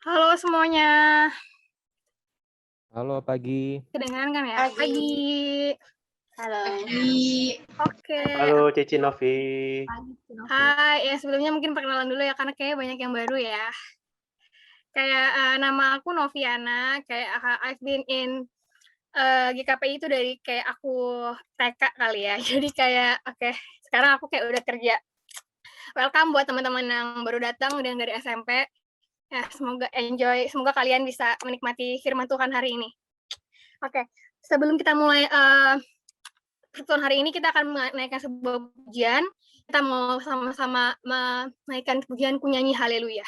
Halo semuanya, Halo pagi. kedengeran kan ya? Pagi. Pagi. Halo. Oke. Halo Cici Novi. Hai, ya sebelumnya mungkin perkenalan dulu ya karena kayaknya banyak yang baru ya. Kayak nama aku Noviana, kayak I've been in GKPI itu dari kayak aku TK kali ya. Jadi kayak oke, sekarang aku kayak udah kerja. Welcome buat teman-teman yang baru datang udah dari SMP. Ya, semoga enjoy, semoga kalian bisa menikmati firman Tuhan hari ini. Oke, sebelum kita mulai pertemuan hari ini kita akan menaikkan sebuah pujian. Kita mau sama-sama menaikkan pujian Ku Nyanyi Haleluya.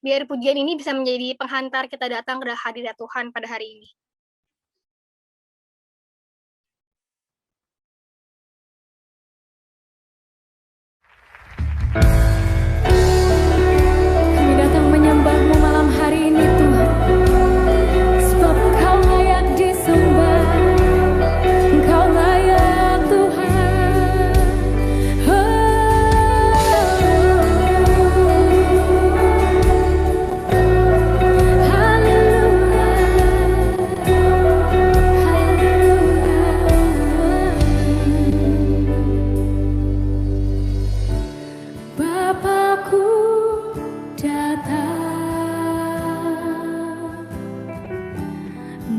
Biar pujian ini bisa menjadi penghantar kita datang ke hadirat Tuhan pada hari ini. Kami datang menyembah-Mu malam hari ini Tuhan, sebab Engkau layak disembah, Engkau layak Tuhan. Haleluya, haleluya. Bapakku datang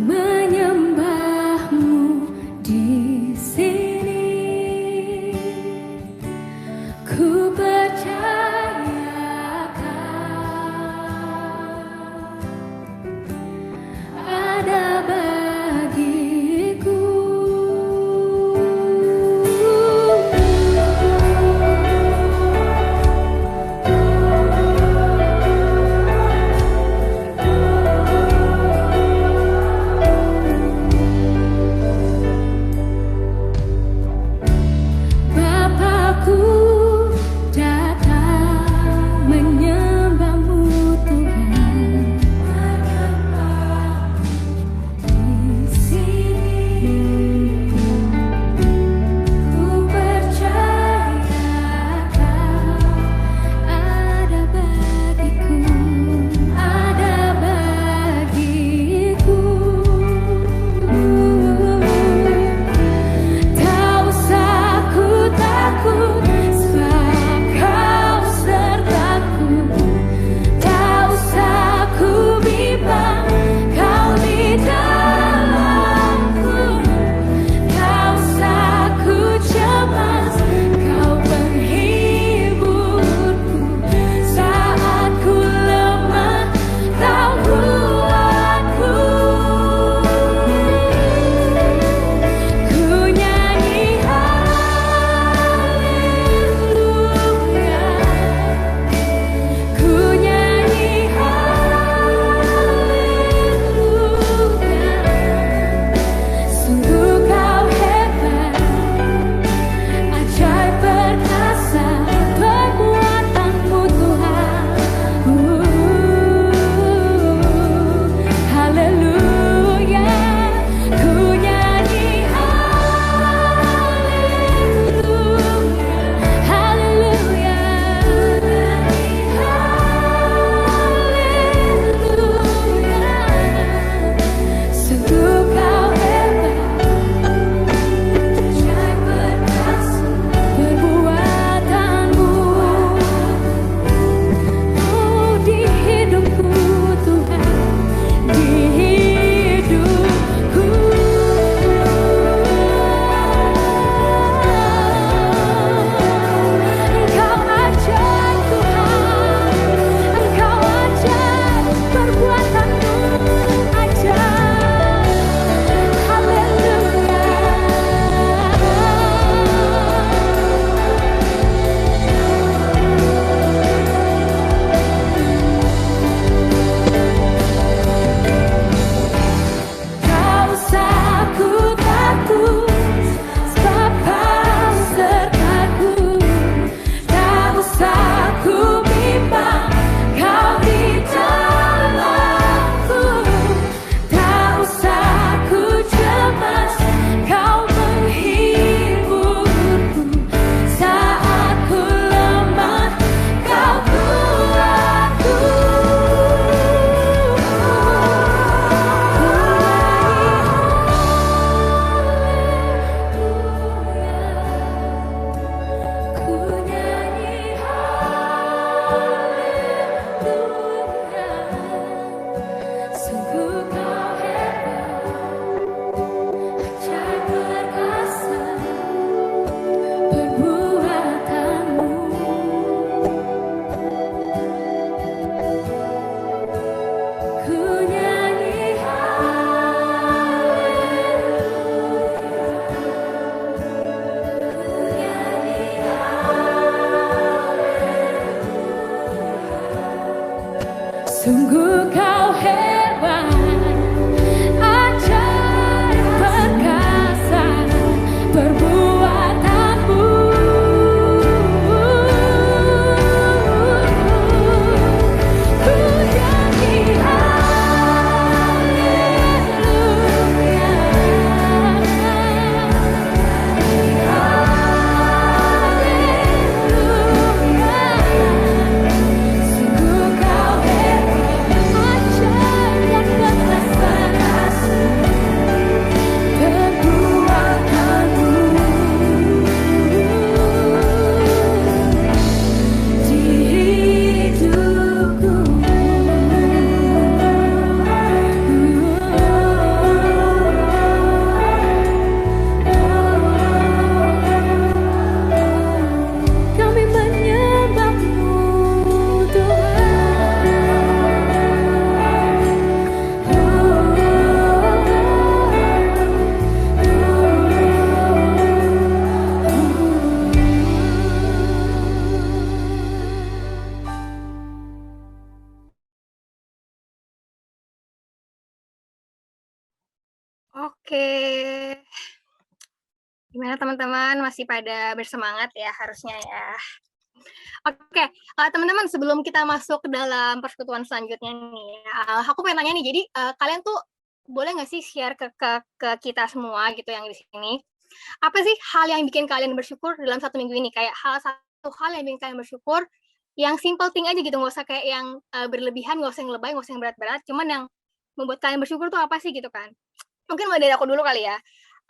menyembah-Mu di sini. Ku percayakan ada bagiku. Bapakku Sungguh kau hebat, ajaib perkasa perbuatanmu. Ku nyanyi haleluya, haleluya. Sungguh kau hebat, ajaib perkasa perbuatanmu di hidupku. Kami menyembahmu, Oke. Gimana teman-teman? Masih pada bersemangat ya harusnya ya. Oke, teman-teman sebelum kita masuk ke dalam persekutuan selanjutnya nih, aku pengen tanya nih, jadi kalian tuh boleh nggak sih share ke kita semua gitu yang di sini, apa sih hal yang bikin kalian bersyukur dalam 1 minggu ini? Kayak satu hal yang bikin kalian bersyukur, yang simple thing aja gitu, nggak usah kayak yang berlebihan, nggak usah yang lebay, nggak usah yang berat-berat, cuman yang membuat kalian bersyukur tuh apa sih gitu kan? Mungkin mulai dari aku dulu kali ya.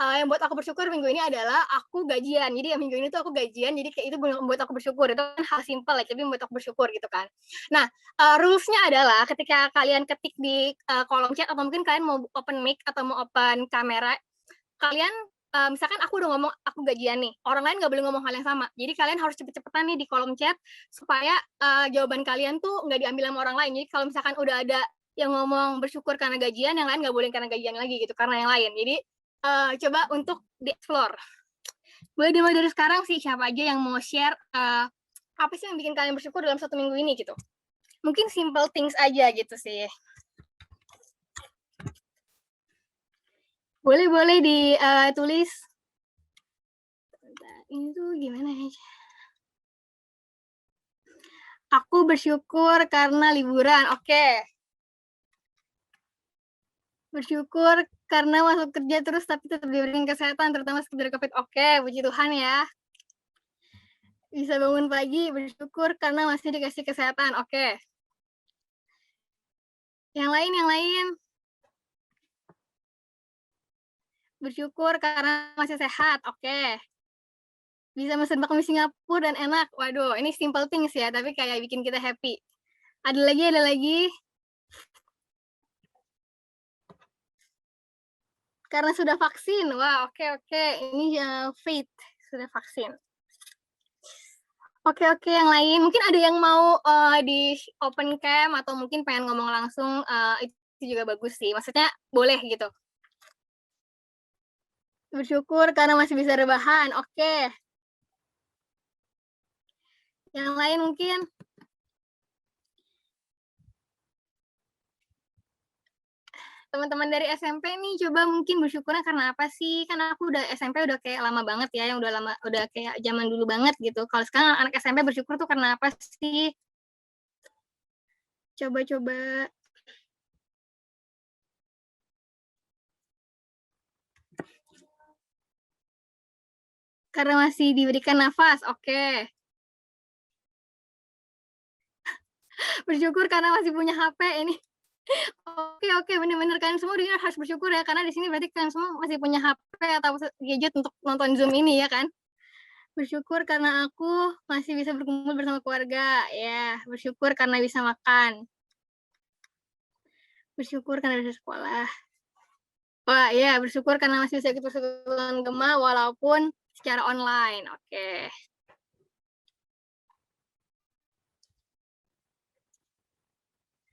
Yang buat aku bersyukur minggu ini adalah aku gajian. Jadi minggu ini tuh aku gajian, jadi kayak itu membuat aku bersyukur. Itu kan hal simpel ya, tapi membuat aku bersyukur gitu kan. Nah, rules-nya adalah ketika kalian ketik di kolom chat atau mungkin kalian mau open mic atau mau open kamera, kalian misalkan aku udah ngomong aku gajian nih, orang lain nggak boleh ngomong hal yang sama. Jadi kalian harus cepet-cepetan nih di kolom chat supaya jawaban kalian tuh nggak diambil sama orang lain. Jadi kalau misalkan udah ada yang ngomong bersyukur karena gajian, yang lain nggak boleh karena gajian lagi gitu, karena yang lain. Jadi coba untuk di-explore. Boleh dimulai dari sekarang sih, siapa aja yang mau share apa sih yang bikin kalian bersyukur dalam 1 minggu ini gitu. Mungkin simple things aja gitu sih. Boleh ditulis. Ini tuh gimana ya? Aku bersyukur karena liburan. Oke. Bersyukur karena masuk kerja terus tapi tetap diberikan kesehatan, terutama dari COVID. Oke, puji Tuhan ya. Bisa bangun pagi, bersyukur karena masih dikasih kesehatan. Oke. Yang lain. Bersyukur karena masih sehat. Oke. Bisa mesen bakmi Singapura dan enak. Waduh, ini simple things ya, tapi kayak bikin kita happy. Ada lagi. Karena sudah vaksin. Wah, oke. Ini faith sudah vaksin. Oke, yang lain. Mungkin ada yang mau di open cam atau mungkin pengen ngomong langsung, itu juga bagus sih. Maksudnya boleh gitu. Bersyukur karena masih bisa rebahan. Oke. Yang lain mungkin. Teman-teman dari SMP nih, coba mungkin bersyukurnya karena apa sih? Kan aku udah SMP udah kayak lama banget ya, yang udah kayak zaman dulu banget gitu. Kalau sekarang anak SMP bersyukur tuh karena apa sih? Coba. Karena masih diberikan nafas. Oke. Bersyukur karena masih punya HP ini. Oke, bener-bener kalian semua harus bersyukur ya, karena di sini berarti kalian semua masih punya HP atau gadget untuk nonton Zoom ini ya kan. Bersyukur karena aku masih bisa berkumpul bersama keluarga, ya. Bersyukur karena bisa makan. Bersyukur karena bisa sekolah. Wah, ya, bersyukur karena masih bisa ikut persekutuan Gema walaupun secara online. Oke.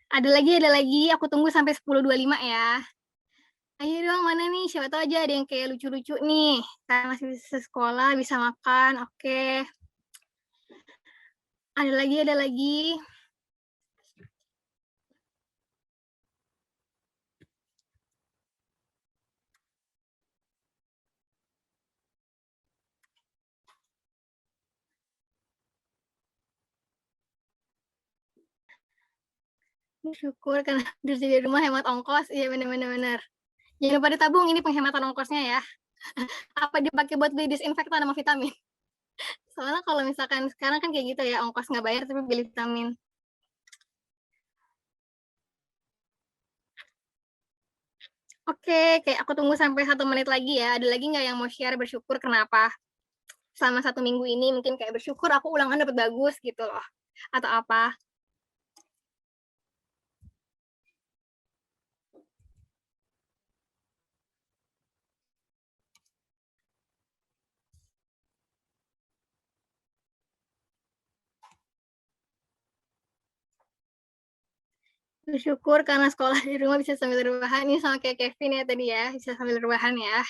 Ada lagi, aku tunggu sampai 10.25 ya. Ayo dong, mana nih? Siapa tahu aja ada yang kayak lucu-lucu nih. Karena masih bisa sekolah, bisa makan. Oke. Ada lagi. Bersyukur karena kerja di rumah hemat ongkos. Iya bener. Jangan lupa ditabung, ini penghematan ongkosnya ya. Apa dipakai buat beli disinfektan sama vitamin? Soalnya kalau misalkan sekarang kan kayak gitu ya, ongkos nggak bayar tapi beli vitamin. Oke, kayak aku tunggu sampai 1 menit lagi ya. Ada lagi nggak yang mau share bersyukur kenapa? Selama 1 minggu ini mungkin kayak bersyukur aku ulangan dapat bagus gitu loh. Atau apa? Bersyukur karena sekolah di rumah bisa sambil rebahan. Ini sama kayak Kevin ya tadi ya, bisa sambil rebahan ya.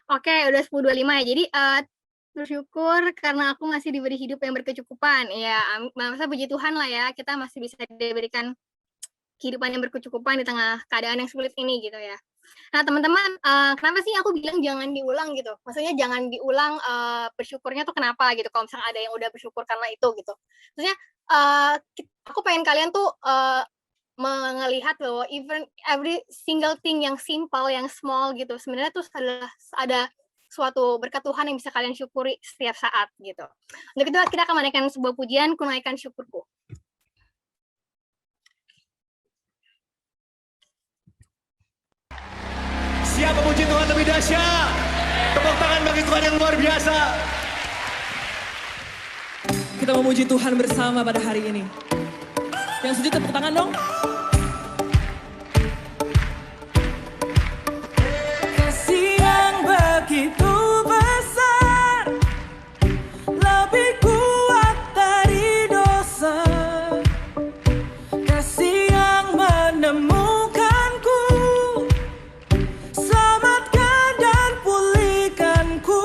Oke, udah 10.25 ya. Jadi bersyukur karena aku masih diberi hidup yang berkecukupan. Ya, masa puji Tuhan lah ya, kita masih bisa diberikan kehidupan yang berkecukupan di tengah keadaan yang sulit ini gitu ya. Nah teman-teman, kenapa sih aku bilang jangan diulang gitu? Maksudnya jangan diulang bersyukurnya tuh kenapa gitu? Kalau misalnya ada yang udah bersyukur karena itu gitu. Maksudnya aku pengen kalian tuh melihat bahwa even every single thing yang simple, yang small gitu, sebenarnya tuh ada suatu berkat Tuhan yang bisa kalian syukuri setiap saat gitu. Untuk itu kita akan menaikkan sebuah pujian, kunaikan syukurku. Siapa puji Tuhan lebih dahsyat? Tepuk tangan bagi Tuhan yang luar biasa. Kita memuji Tuhan bersama pada hari ini. Yang setuju tepuk tangan dong. Kasih yang begitu besar, lebih kuat dari dosa. Kasih yang menemukanku, selamatkan dan pulihkanku.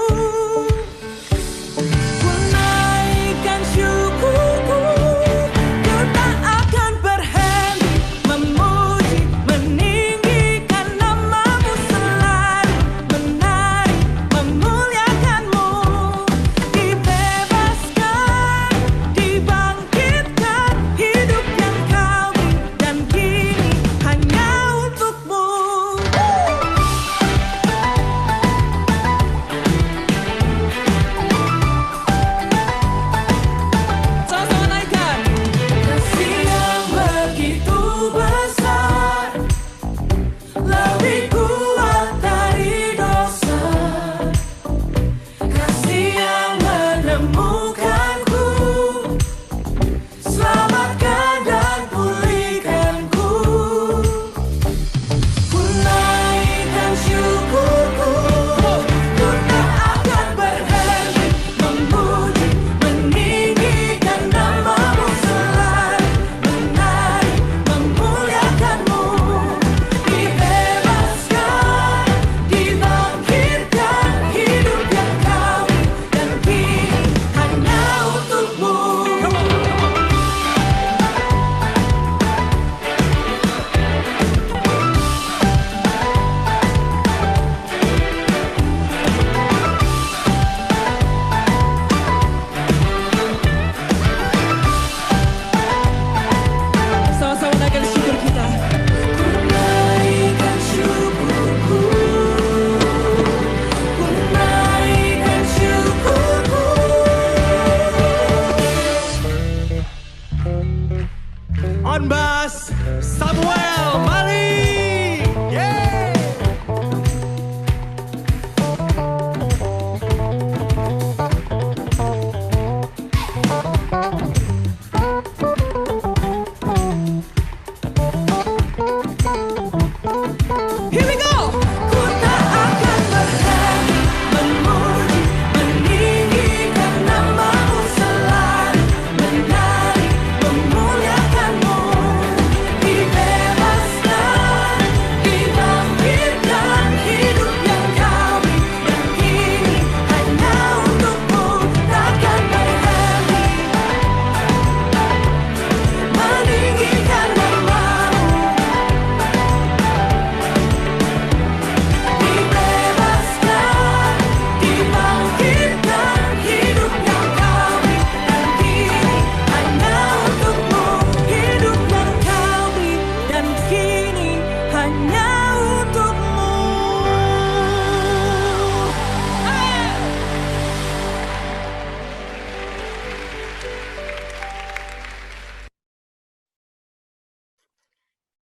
Ku naikkan syukurku, ku tak akan berhenti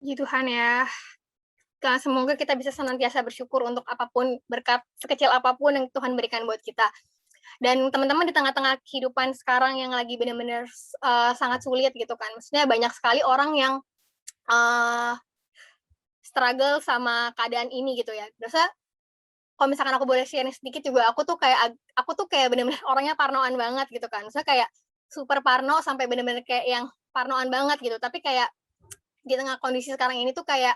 Puji Tuhan ya. Semoga kita bisa senantiasa bersyukur untuk apapun, berkat sekecil apapun yang Tuhan berikan buat kita. Dan teman-teman di tengah-tengah kehidupan sekarang yang lagi benar-benar sangat sulit gitu kan. Maksudnya banyak sekali orang yang struggle sama keadaan ini gitu ya. Biasa kalau misalkan aku boleh sharing sedikit juga, aku tuh kayak benar-benar orangnya parnoan banget gitu kan. Maksudnya kayak super parno sampai benar-benar kayak yang parnoan banget gitu. Tapi kayak di tengah kondisi sekarang ini tuh kayak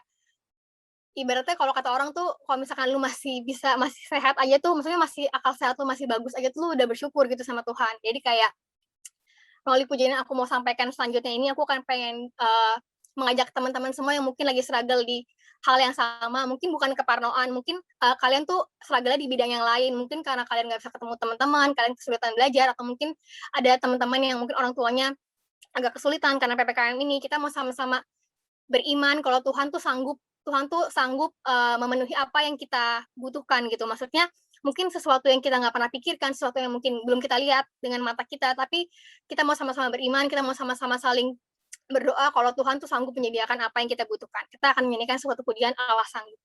ibaratnya kalau kata orang tuh kalau misalkan lu masih sehat aja tuh, maksudnya masih akal sehat lu masih bagus aja tuh lu udah bersyukur gitu sama Tuhan. Jadi kayak melalui pujian yang aku mau sampaikan selanjutnya ini, aku akan pengen mengajak teman-teman semua yang mungkin lagi struggle di hal yang sama, mungkin bukan keparnoan, mungkin kalian tuh struggle di bidang yang lain, mungkin karena kalian nggak bisa ketemu teman-teman, kalian kesulitan belajar, atau mungkin ada teman-teman yang mungkin orang tuanya agak kesulitan karena PPKM ini. Kita mau sama-sama beriman kalau Tuhan tuh sanggup memenuhi apa yang kita butuhkan gitu. Maksudnya mungkin sesuatu yang kita nggak pernah pikirkan, sesuatu yang mungkin belum kita lihat dengan mata kita, tapi kita mau sama-sama beriman, kita mau sama-sama saling berdoa kalau Tuhan tuh sanggup menyediakan apa yang kita butuhkan. Kita akan menyanyikan suatu pujian Allah sanggup.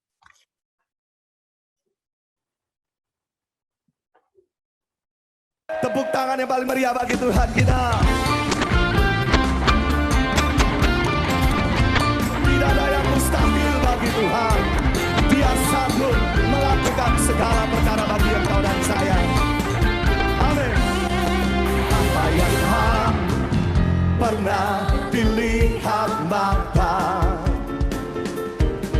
Tepuk tangan yang paling meriah bagi Tuhan kita. Tidak ada yang mustahil bagi Tuhan. Dia sanggup melakukan segala perkara bagi engkau dan saya. Amin. Apa yang tak pernah dilihat mata,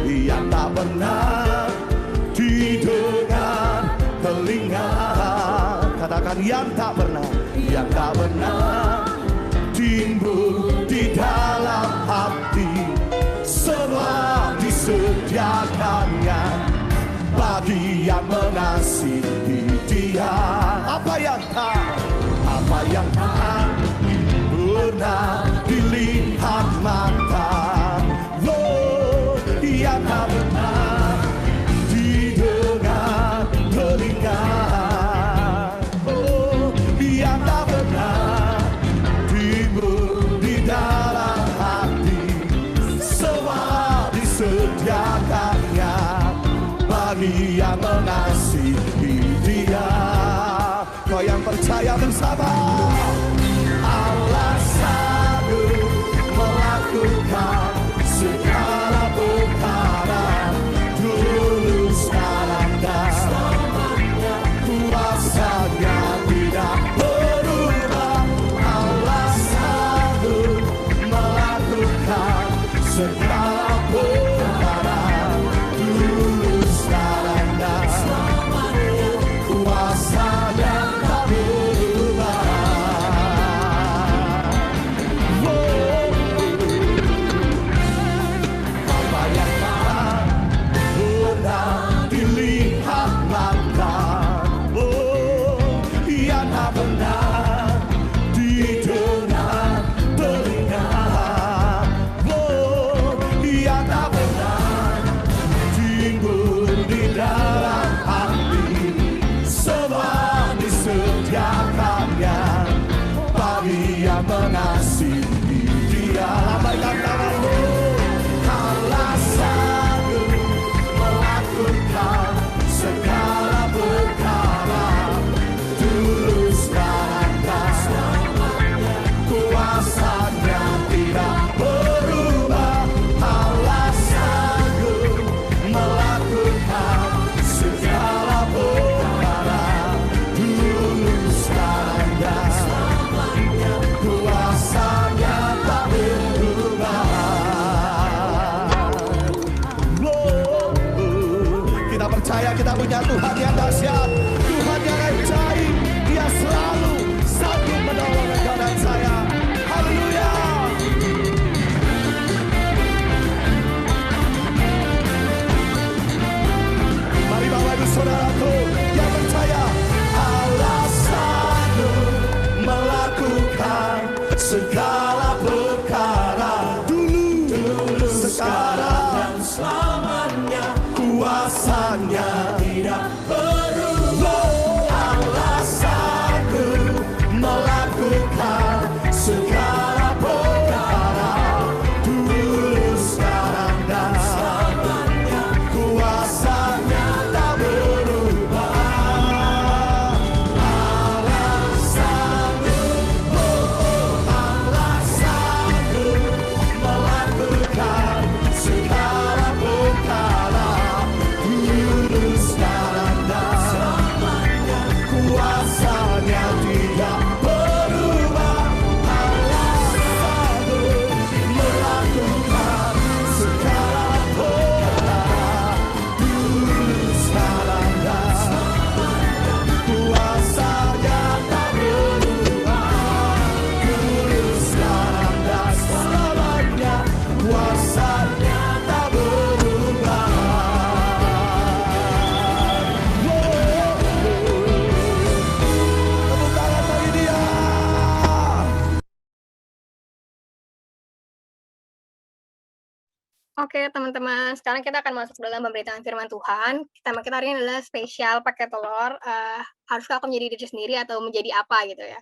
yang tak pernah didengar telinga, katakan yang tak pernah timbul di dalam hati, semua disediakannya bagi yang mengasihi Dia. Apa yang tak pernah dilihat mata, yang tak pernah didengar telinga, yang tak pernah timbul di dalam hati, semua disediakannya bagi yang mengasihi Dia. Kau yang percaya bersama. Allah sanggup melakukan segala perkara, dulu sekarang dan selamanya. Kuasanya tidak berubah. Allah sanggup melakukan segala perkara, dulu sekarang dan selamanya. Kuasanya tak berubah. Apa yang tak pernah dilihat mata, yang tak pernah didengar telinga, yang tak pernah timbul di dalam hati, semua disediakannya bagi yang mengasihi Dia. Lambaikan tanganmu. Allah sanggup melakukan segala perkara, dulu sekarang dan selamanya. Kuasanya tidak berubah. Allah sanggup melakukan segala perkara, dulu sekarang dan selamanya. Kuasanya tak berubah. Kita percaya kita punya Tuhan yang dahsyat, Tuhan yang ajaib. Dia selalu sanggup menolong engkau dan saya. Haleluya. Mari Bapak Ibu Saudaraku yang percaya, Allah sanggup melakukan segala perkara, dulu sekarang dan selamanya. Kuasanya tidak berubah. Allah sanggup melakukan segala perkara, dulu sekarang Oke teman-teman, sekarang kita akan masuk dalam pemberitaan firman Tuhan. Tema kita hari ini adalah spesial pakai telur. Haruskah aku menjadi diri sendiri atau menjadi apa gitu ya?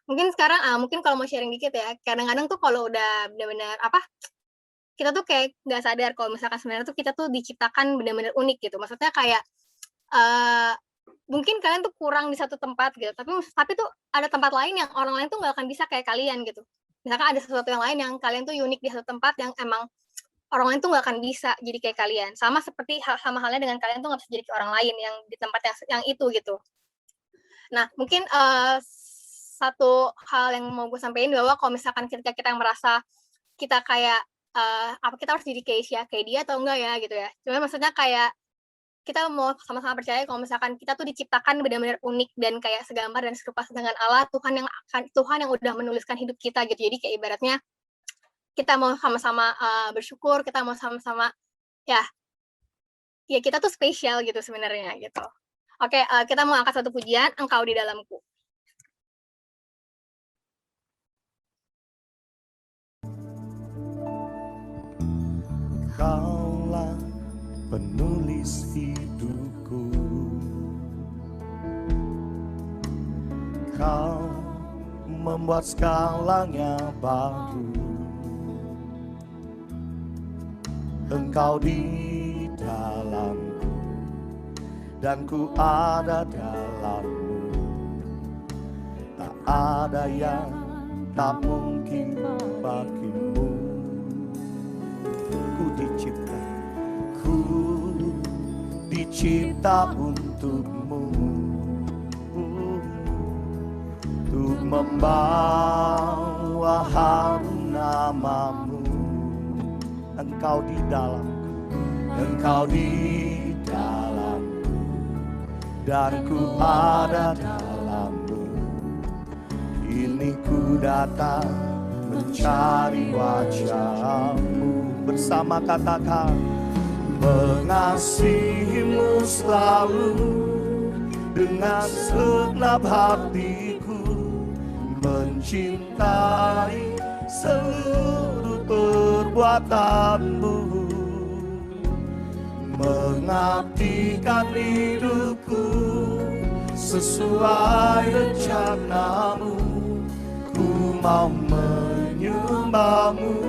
Mungkin sekarang, mungkin kalau mau sharing dikit ya, kadang-kadang tuh kalau udah benar-benar kita tuh kayak nggak sadar kalau misalkan sebenarnya tuh kita tuh diciptakan benar-benar unik gitu. Maksudnya kayak mungkin kalian tuh kurang di satu tempat gitu, tapi tuh ada tempat lain yang orang lain tuh nggak akan bisa kayak kalian gitu. Misalkan ada sesuatu yang lain yang kalian tuh unik di satu tempat yang emang orang lain tuh nggak akan bisa jadi kayak kalian. Sama seperti sama halnya dengan kalian tuh nggak bisa jadi kayak orang lain yang di tempat yang itu gitu. Nah, mungkin satu hal yang mau gue sampaikan bahwa kalau misalkan ketika kita merasa kita kayak apa kita harus jadi kayak dia atau enggak ya gitu ya. Cuma maksudnya kayak kita mau sama-sama percaya kalau misalkan kita tuh diciptakan benar-benar unik dan kayak segambar dan serupa dengan Allah, Tuhan yang udah menuliskan hidup kita gitu. Jadi kayak ibaratnya kita mau sama-sama bersyukur, kita mau sama-sama ya kita tuh spesial gitu sebenarnya gitu. Oke, kita mau angkat satu pujian, Engkau di dalamku. Kaulah penulis hidupku, Kau membuat segalanya baru. Engkau di dalamku dan ku ada dalammu. Tak ada yang tak mungkin bagimu. Ku dicipta untukmu, untuk membawa harum namamu. Engkau di dalamku, Engkau di dalamku, dan ku ada dalammu. Kini ku datang mencari wajahmu. Bersama katakan, mengasihimu selalu dengan segenap hatiku, mencintai seluruh perbuatanmu, mengabdikan hidupku sesuai rencanamu. Ku mau menyembahmu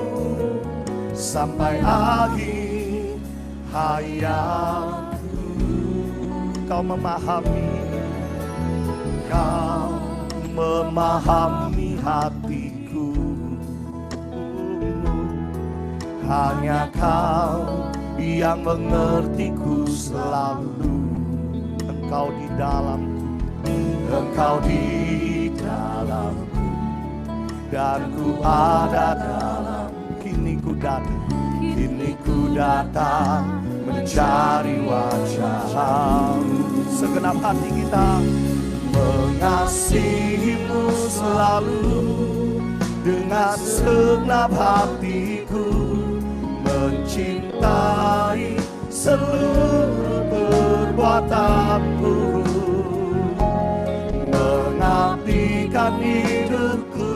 sampai akhir hayatku. Kau memahami hatiku. Hanya Kau yang mengertiku selalu. Engkau di dalamku, Engkau di dalamku, dan ku ada dalam. Kini ku datang mencari wajah-Mu. Segenap hati kita mengasihimu selalu dengan segenap hatiku, mencintai seluruh perbuatanmu, mengabdikan hidupku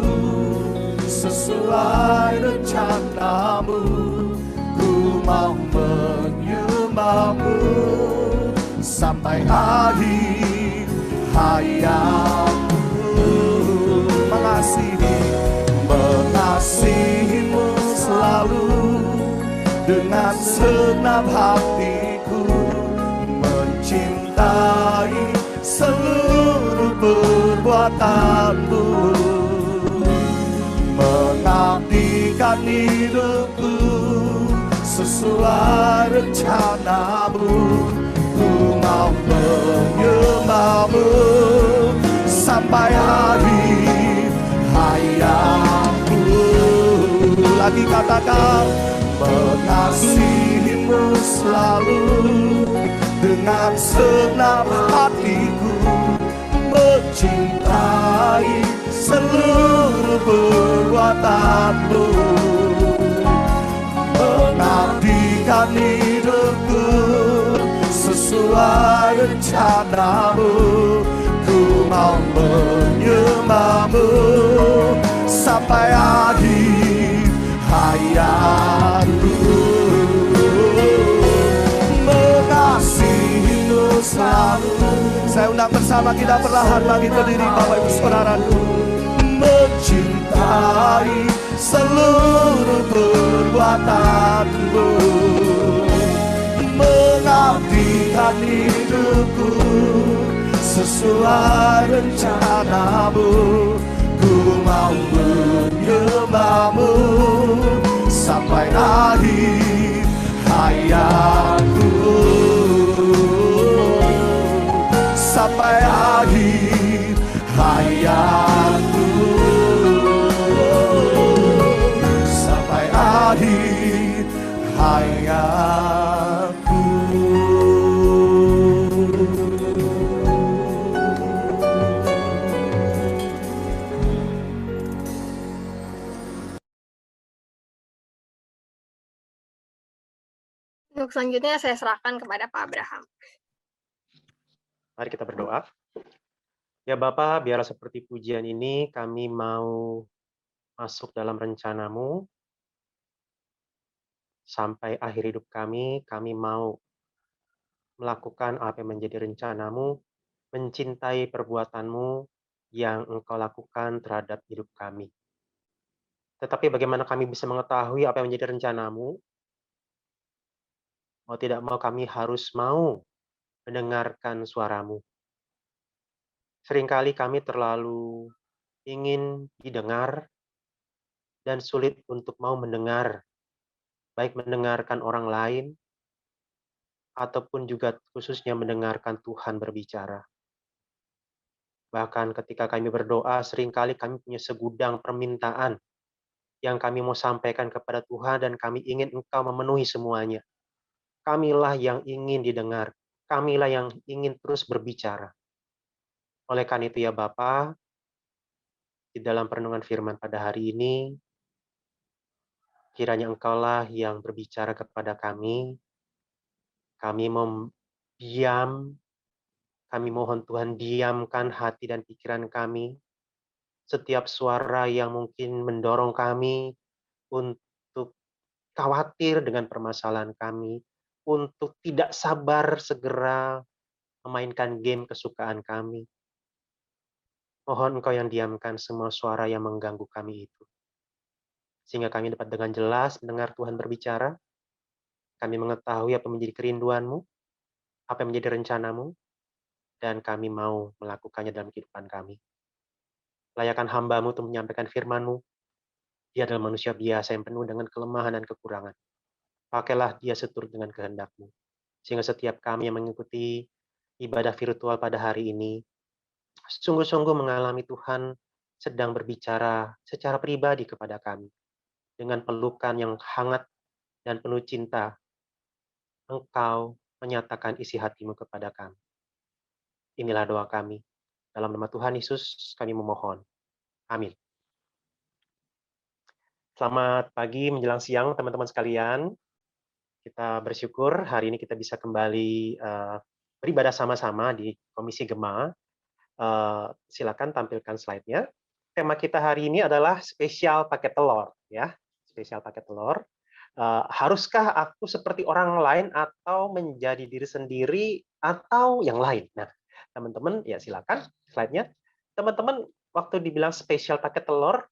sesuai rencanamu. Ku mau menyembahmu sampai akhir hayatku. Mengasihimu selalu dengan segenap hatiku, mencintai seluruh perbuatanmu, mengabdikan hidupku sesuai rencanamu. Ku mau menyembahmu sampai akhir hayatku. Lagi katakan, mengasihimu selalu dengan segenap hatiku, mencintai seluruh perbuatanmu, mengabdikan hidupku sesuai rencanamu. Ku mau menyembahmu sampai akhir hayatku. kita perlahan bangkit berdiri Bapak Ibu Saudaraku. Mencintai seluruh perbuatanmu, mengabdikan hidupku sesuai rencanamu. Ku mau menyembahmu sampai akhir hayatku, sampai akhir hayatku, sampai akhir hayatku. Untuk selanjutnya saya serahkan kepada Pak Abraham. Mari kita berdoa. Ya Bapa, biarlah seperti pujian ini kami mau masuk dalam rencana-Mu. Sampai akhir hidup kami mau melakukan apa yang menjadi rencana-Mu, mencintai perbuatan-Mu yang Engkau lakukan terhadap hidup kami. Tetapi bagaimana kami bisa mengetahui apa yang menjadi rencana-Mu? Mau tidak mau kami harus mau mendengarkan suara-Mu. Seringkali kami terlalu ingin didengar dan sulit untuk mau mendengar, baik mendengarkan orang lain, ataupun juga khususnya mendengarkan Tuhan berbicara. Bahkan ketika kami berdoa, seringkali kami punya segudang permintaan yang kami mau sampaikan kepada Tuhan dan kami ingin Engkau memenuhi semuanya. Kamilah yang ingin didengar, kamilah yang ingin terus berbicara. Oleh karena itu ya Bapa, di dalam perenungan firman pada hari ini, kiranya Engkaulah yang berbicara kepada kami mau diam, kami mohon Tuhan diamkan hati dan pikiran kami, setiap suara yang mungkin mendorong kami untuk khawatir dengan permasalahan kami, untuk tidak sabar segera memainkan game kesukaan kami. Mohon Engkau yang diamkan semua suara yang mengganggu kami itu. Sehingga kami dapat dengan jelas mendengar Tuhan berbicara. Kami mengetahui apa menjadi kerinduan-Mu, apa yang menjadi rencana-Mu, dan kami mau melakukannya dalam kehidupan kami. Layakan hamba-Mu untuk menyampaikan firman-Mu. Dia adalah manusia biasa yang penuh dengan kelemahan dan kekurangan. Pakailah dia seturut dengan kehendak-Mu. Sehingga setiap kami yang mengikuti ibadah virtual pada hari ini, sungguh-sungguh mengalami Tuhan sedang berbicara secara pribadi kepada kami. Dengan pelukan yang hangat dan penuh cinta, Engkau menyatakan isi hati-Mu kepada kami. Inilah doa kami. Dalam nama Tuhan Yesus kami memohon. Amin. Selamat pagi menjelang siang teman-teman sekalian. Kita bersyukur hari ini kita bisa kembali beribadah sama-sama di Komisi Gema. Silakan tampilkan slide-nya. Tema kita hari ini adalah spesial pakai telur, ya. Spesial pakai telur. Haruskah aku seperti orang lain atau menjadi diri sendiri atau yang lain? Nah, teman-teman, ya silakan slide-nya. Teman-teman, waktu dibilang spesial pakai telur,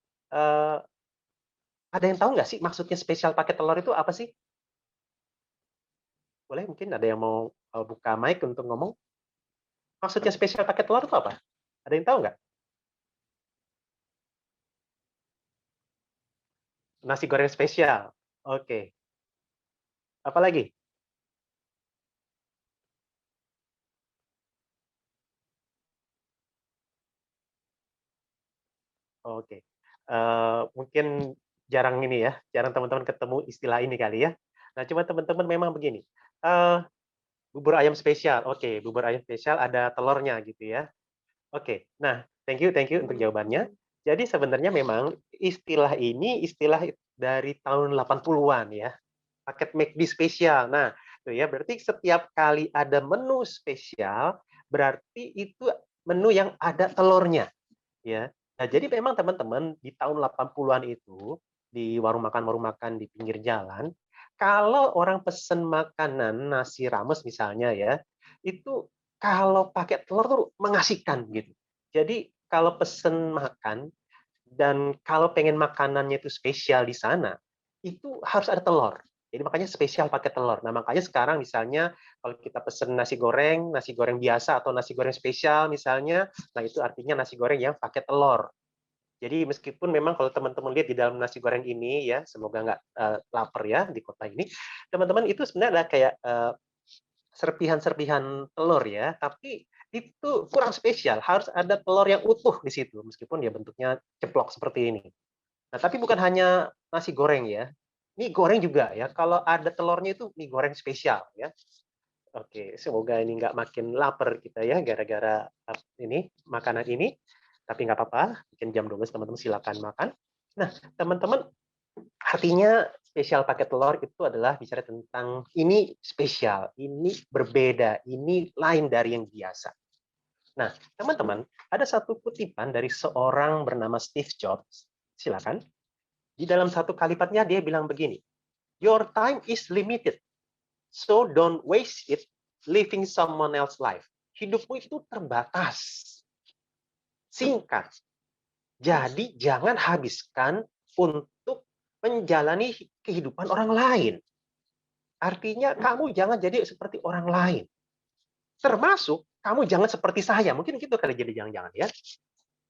ada yang tahu nggak sih maksudnya spesial pakai telur itu apa sih? Boleh mungkin ada yang mau buka mic untuk ngomong? Maksudnya spesial pakai telur itu apa? Ada yang tahu nggak? Nasi goreng spesial. Oke. Apa lagi? Oke. Mungkin jarang ini ya, jarang teman-teman ketemu istilah ini kali ya. Nah, cuma teman-teman memang begini. Bubur ayam spesial. Oke, bubur ayam spesial ada telurnya gitu ya. Oke. Nah, thank you untuk jawabannya. Jadi sebenarnya memang istilah ini istilah dari tahun 80-an ya. Paket McD spesial. Nah, itu ya berarti setiap kali ada menu spesial berarti itu menu yang ada telurnya ya. Nah, jadi memang teman-teman di tahun 80-an itu di warung makan di pinggir jalan, kalau orang pesen makanan nasi rames misalnya ya, itu kalau pakai telur tuh mengasihkan gitu. Jadi kalau pesen makan dan kalau pengen makanannya itu spesial di sana, itu harus ada telur. Jadi makanya spesial pakai telur. Nah, makanya sekarang misalnya kalau kita pesen nasi goreng biasa atau nasi goreng spesial misalnya, nah itu artinya nasi goreng yang pakai telur. Jadi meskipun memang kalau teman-teman lihat di dalam nasi goreng ini ya, semoga nggak lapar ya di kota ini, teman-teman itu sebenarnya ada kayak serpihan-serpihan telur ya, tapi itu kurang spesial, harus ada telur yang utuh di situ, meskipun ya bentuknya ceplok seperti ini. Nah, tapi bukan hanya nasi goreng ya, mie goreng juga ya, kalau ada telurnya itu mie goreng spesial ya. Oke, semoga ini nggak makin lapar kita ya, gara-gara ini makanan ini, tapi nggak apa-apa, bikin jam 12 teman-teman silakan makan. Nah, teman-teman, artinya spesial pakai telur itu adalah bicara tentang ini spesial, ini berbeda, ini lain dari yang biasa. Nah, teman-teman, ada satu kutipan dari seorang bernama Steve Jobs. Silakan. Di dalam satu kalimatnya dia bilang begini, "Your time is limited, so don't waste it living someone else's life." Hidupmu itu terbatas, singkat. Jadi jangan habiskan untuk menjalani kehidupan orang lain. Artinya kamu jangan jadi seperti orang lain. Termasuk kamu jangan seperti saya. Mungkin gitu kali jadi jangan-jangan ya.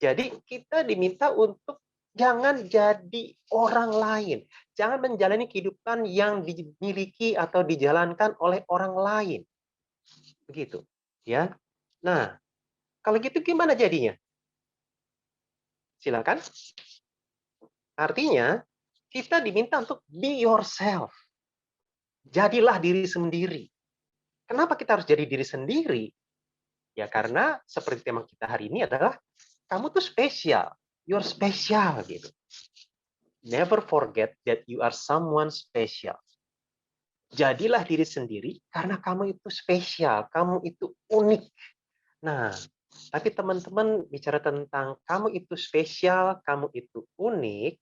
Jadi kita diminta untuk jangan jadi orang lain. Jangan menjalani kehidupan yang dimiliki atau dijalankan oleh orang lain. Begitu. Ya. Nah, kalau gitu gimana jadinya? Silakan. Artinya, kita diminta untuk be yourself. Jadilah diri sendiri. Kenapa kita harus jadi diri sendiri? Ya karena seperti tema kita hari ini adalah kamu tuh spesial. You're special gitu. Never forget that you are someone special. Jadilah diri sendiri karena kamu itu spesial, kamu itu unik. Nah, tapi teman-teman bicara tentang kamu itu spesial, kamu itu unik,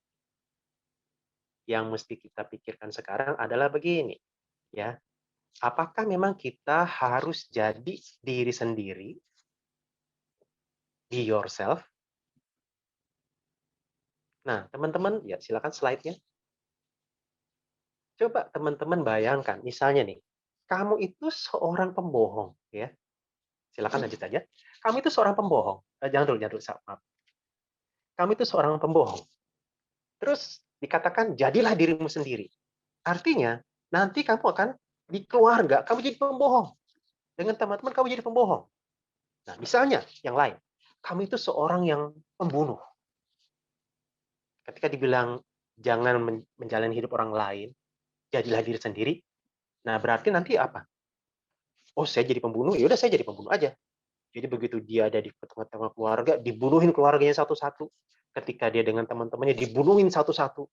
yang mesti kita pikirkan sekarang adalah begini, ya. Apakah memang kita harus jadi diri sendiri? Be yourself? Nah, teman-teman, ya silakan slide-nya. Coba teman-teman bayangkan, misalnya nih, kamu itu seorang pembohong, ya. Silakan lanjut aja. Kamu itu seorang pembohong. Jangan dulu, maaf. Kamu itu seorang pembohong. Terus dikatakan, jadilah dirimu sendiri. Artinya, nanti kamu akan di keluarga, kamu jadi pembohong. Dengan teman-teman, kamu jadi pembohong. Nah, misalnya, yang lain. Kamu itu seorang yang pembunuh. Ketika dibilang, jangan menjalani hidup orang lain, jadilah diri sendiri. Nah, berarti nanti apa? Oh, saya jadi pembunuh, ya udah saya jadi pembunuh aja. Jadi begitu dia ada di tengah-tengah keluarga, dibunuhin keluarganya satu-satu. Ketika dia dengan teman-temannya, dibunuhin satu-satu.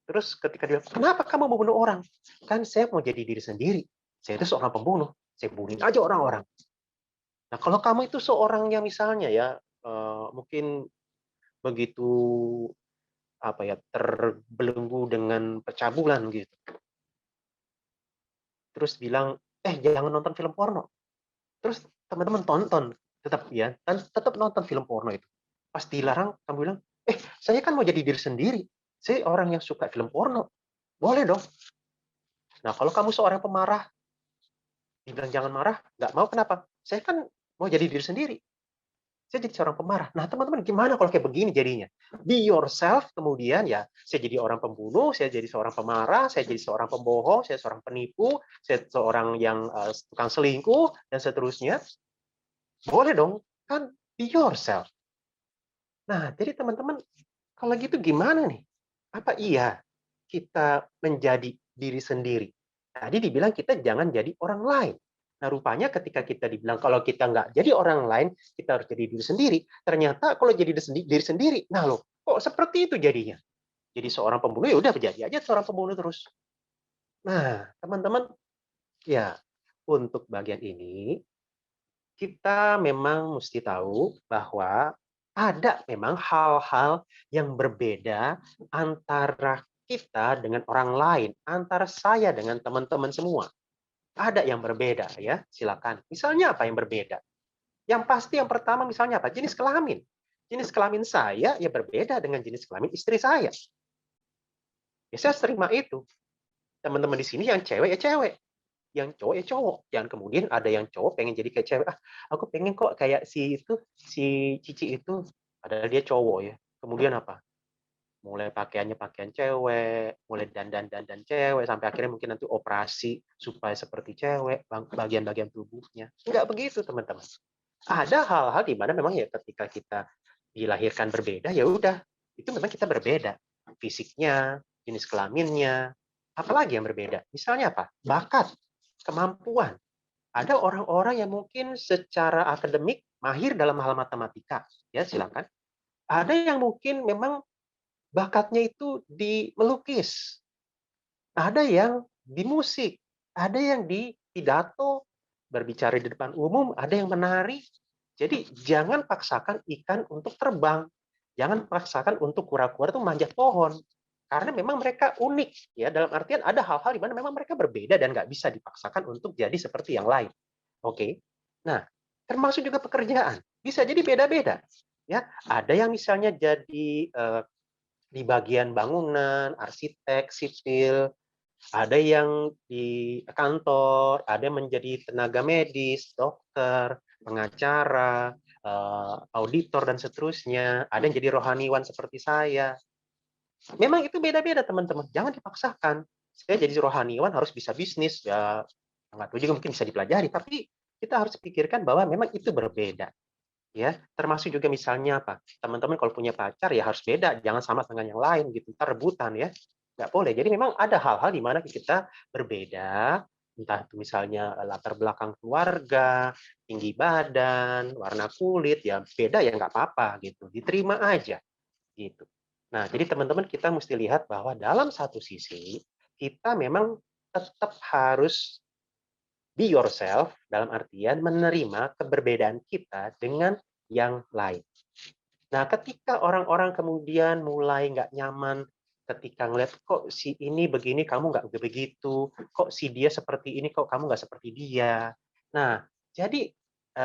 Terus ketika dia, kenapa kamu membunuh orang? Kan saya mau jadi diri sendiri. Saya itu seorang pembunuh. Saya bunuhin aja orang-orang. Nah, kalau kamu itu seorang yang misalnya ya, mungkin begitu apa ya, terbelenggu dengan percabulan gitu. Terus bilang, jangan nonton film porno. Terus teman-teman tonton, tetap ya, tetap nonton film porno itu. Pas dilarang, kamu bilang, saya kan mau jadi diri sendiri. Saya orang yang suka film porno. Boleh dong. Nah, kalau kamu seorang pemarah, dibilang jangan marah, nggak mau, kenapa? Saya kan mau jadi diri sendiri. Saya jadi seorang pemarah. Nah, teman-teman, gimana kalau kayak begini jadinya? Be yourself, kemudian ya, saya jadi orang pembunuh, saya jadi seorang pemarah, saya jadi seorang pembohong, saya seorang penipu, saya seorang yang tukang selingkuh, dan seterusnya. Boleh dong, kan be yourself. Nah, jadi teman-teman, kalau gitu gimana nih? Apa iya kita menjadi diri sendiri? Tadi dibilang kita jangan jadi orang lain. Nah, rupanya ketika kita dibilang kalau kita nggak jadi orang lain, kita harus jadi diri sendiri. Ternyata kalau jadi diri sendiri, nah loh, kok seperti itu jadinya? Jadi seorang pembunuh, ya udah jadi aja seorang pembunuh terus. Nah, teman-teman, ya untuk bagian ini, kita memang mesti tahu bahwa ada memang hal-hal yang berbeda antara kita dengan orang lain, antara saya dengan teman-teman semua. Ada yang berbeda ya, silakan. Misalnya apa yang berbeda? Yang pasti yang pertama misalnya apa? Jenis kelamin. Jenis kelamin saya ya berbeda dengan jenis kelamin istri saya. Ya saya terima itu. Teman-teman di sini yang cewek ya cewek, yang cowok ya cowok. Jangan kemudian ada yang cowok pengen jadi kayak cewek. Ah, aku pengen kok kayak si itu, si Cici itu, padahal dia cowok ya. Kemudian apa? Mulai pakaiannya pakaian cewek, mulai dandan cewek, sampai akhirnya mungkin nanti operasi supaya seperti cewek, bagian-bagian tubuhnya. Enggak begitu, teman-teman. Ada hal-hal di mana memang ya ketika kita dilahirkan berbeda, ya udah, itu memang kita berbeda. Fisiknya, jenis kelaminnya, apalagi yang berbeda. Misalnya apa? Bakat, kemampuan. Ada orang-orang yang mungkin secara akademik mahir dalam hal matematika, ya silakan. Ada yang mungkin memang bakatnya itu di melukis, ada yang di musik, ada yang di pidato, berbicara di depan umum, ada yang menari. Jadi jangan paksakan ikan untuk terbang, jangan paksakan untuk kura-kura itu manjat pohon, karena memang mereka unik ya. Dalam artian ada hal-hal di mana memang mereka berbeda dan nggak bisa dipaksakan untuk jadi seperti yang lain. Oke, nah termasuk juga pekerjaan bisa jadi beda-beda. Ya, ada yang misalnya jadi di bagian bangunan, arsitek, sipil, ada yang di kantor, ada yang menjadi tenaga medis, dokter, pengacara, auditor, dan seterusnya. Ada yang jadi rohaniwan seperti saya. Memang itu beda-beda, teman-teman. Jangan dipaksakan. Saya jadi rohaniwan harus bisa bisnis. Ya, nggak tahu juga mungkin bisa dipelajari. Tapi kita harus pikirkan bahwa memang itu berbeda. Ya, termasuk juga misalnya apa? Teman-teman kalau punya pacar ya harus beda, jangan sama dengan yang lain gitu. Ntar rebutan ya. Nggak boleh. Jadi memang ada hal-hal di mana kita berbeda, entah itu misalnya latar belakang keluarga, tinggi badan, warna kulit, ya beda ya nggak apa-apa gitu. Diterima aja gitu. Nah, jadi teman-teman kita mesti lihat bahwa dalam satu sisi kita memang tetap harus be yourself, dalam artian menerima keberbedaan kita dengan yang lain. Nah, ketika orang-orang kemudian mulai nggak nyaman ketika ngeliat kok si ini begini, kamu nggak begitu, kok si dia seperti ini, kok kamu nggak seperti dia. Nah, jadi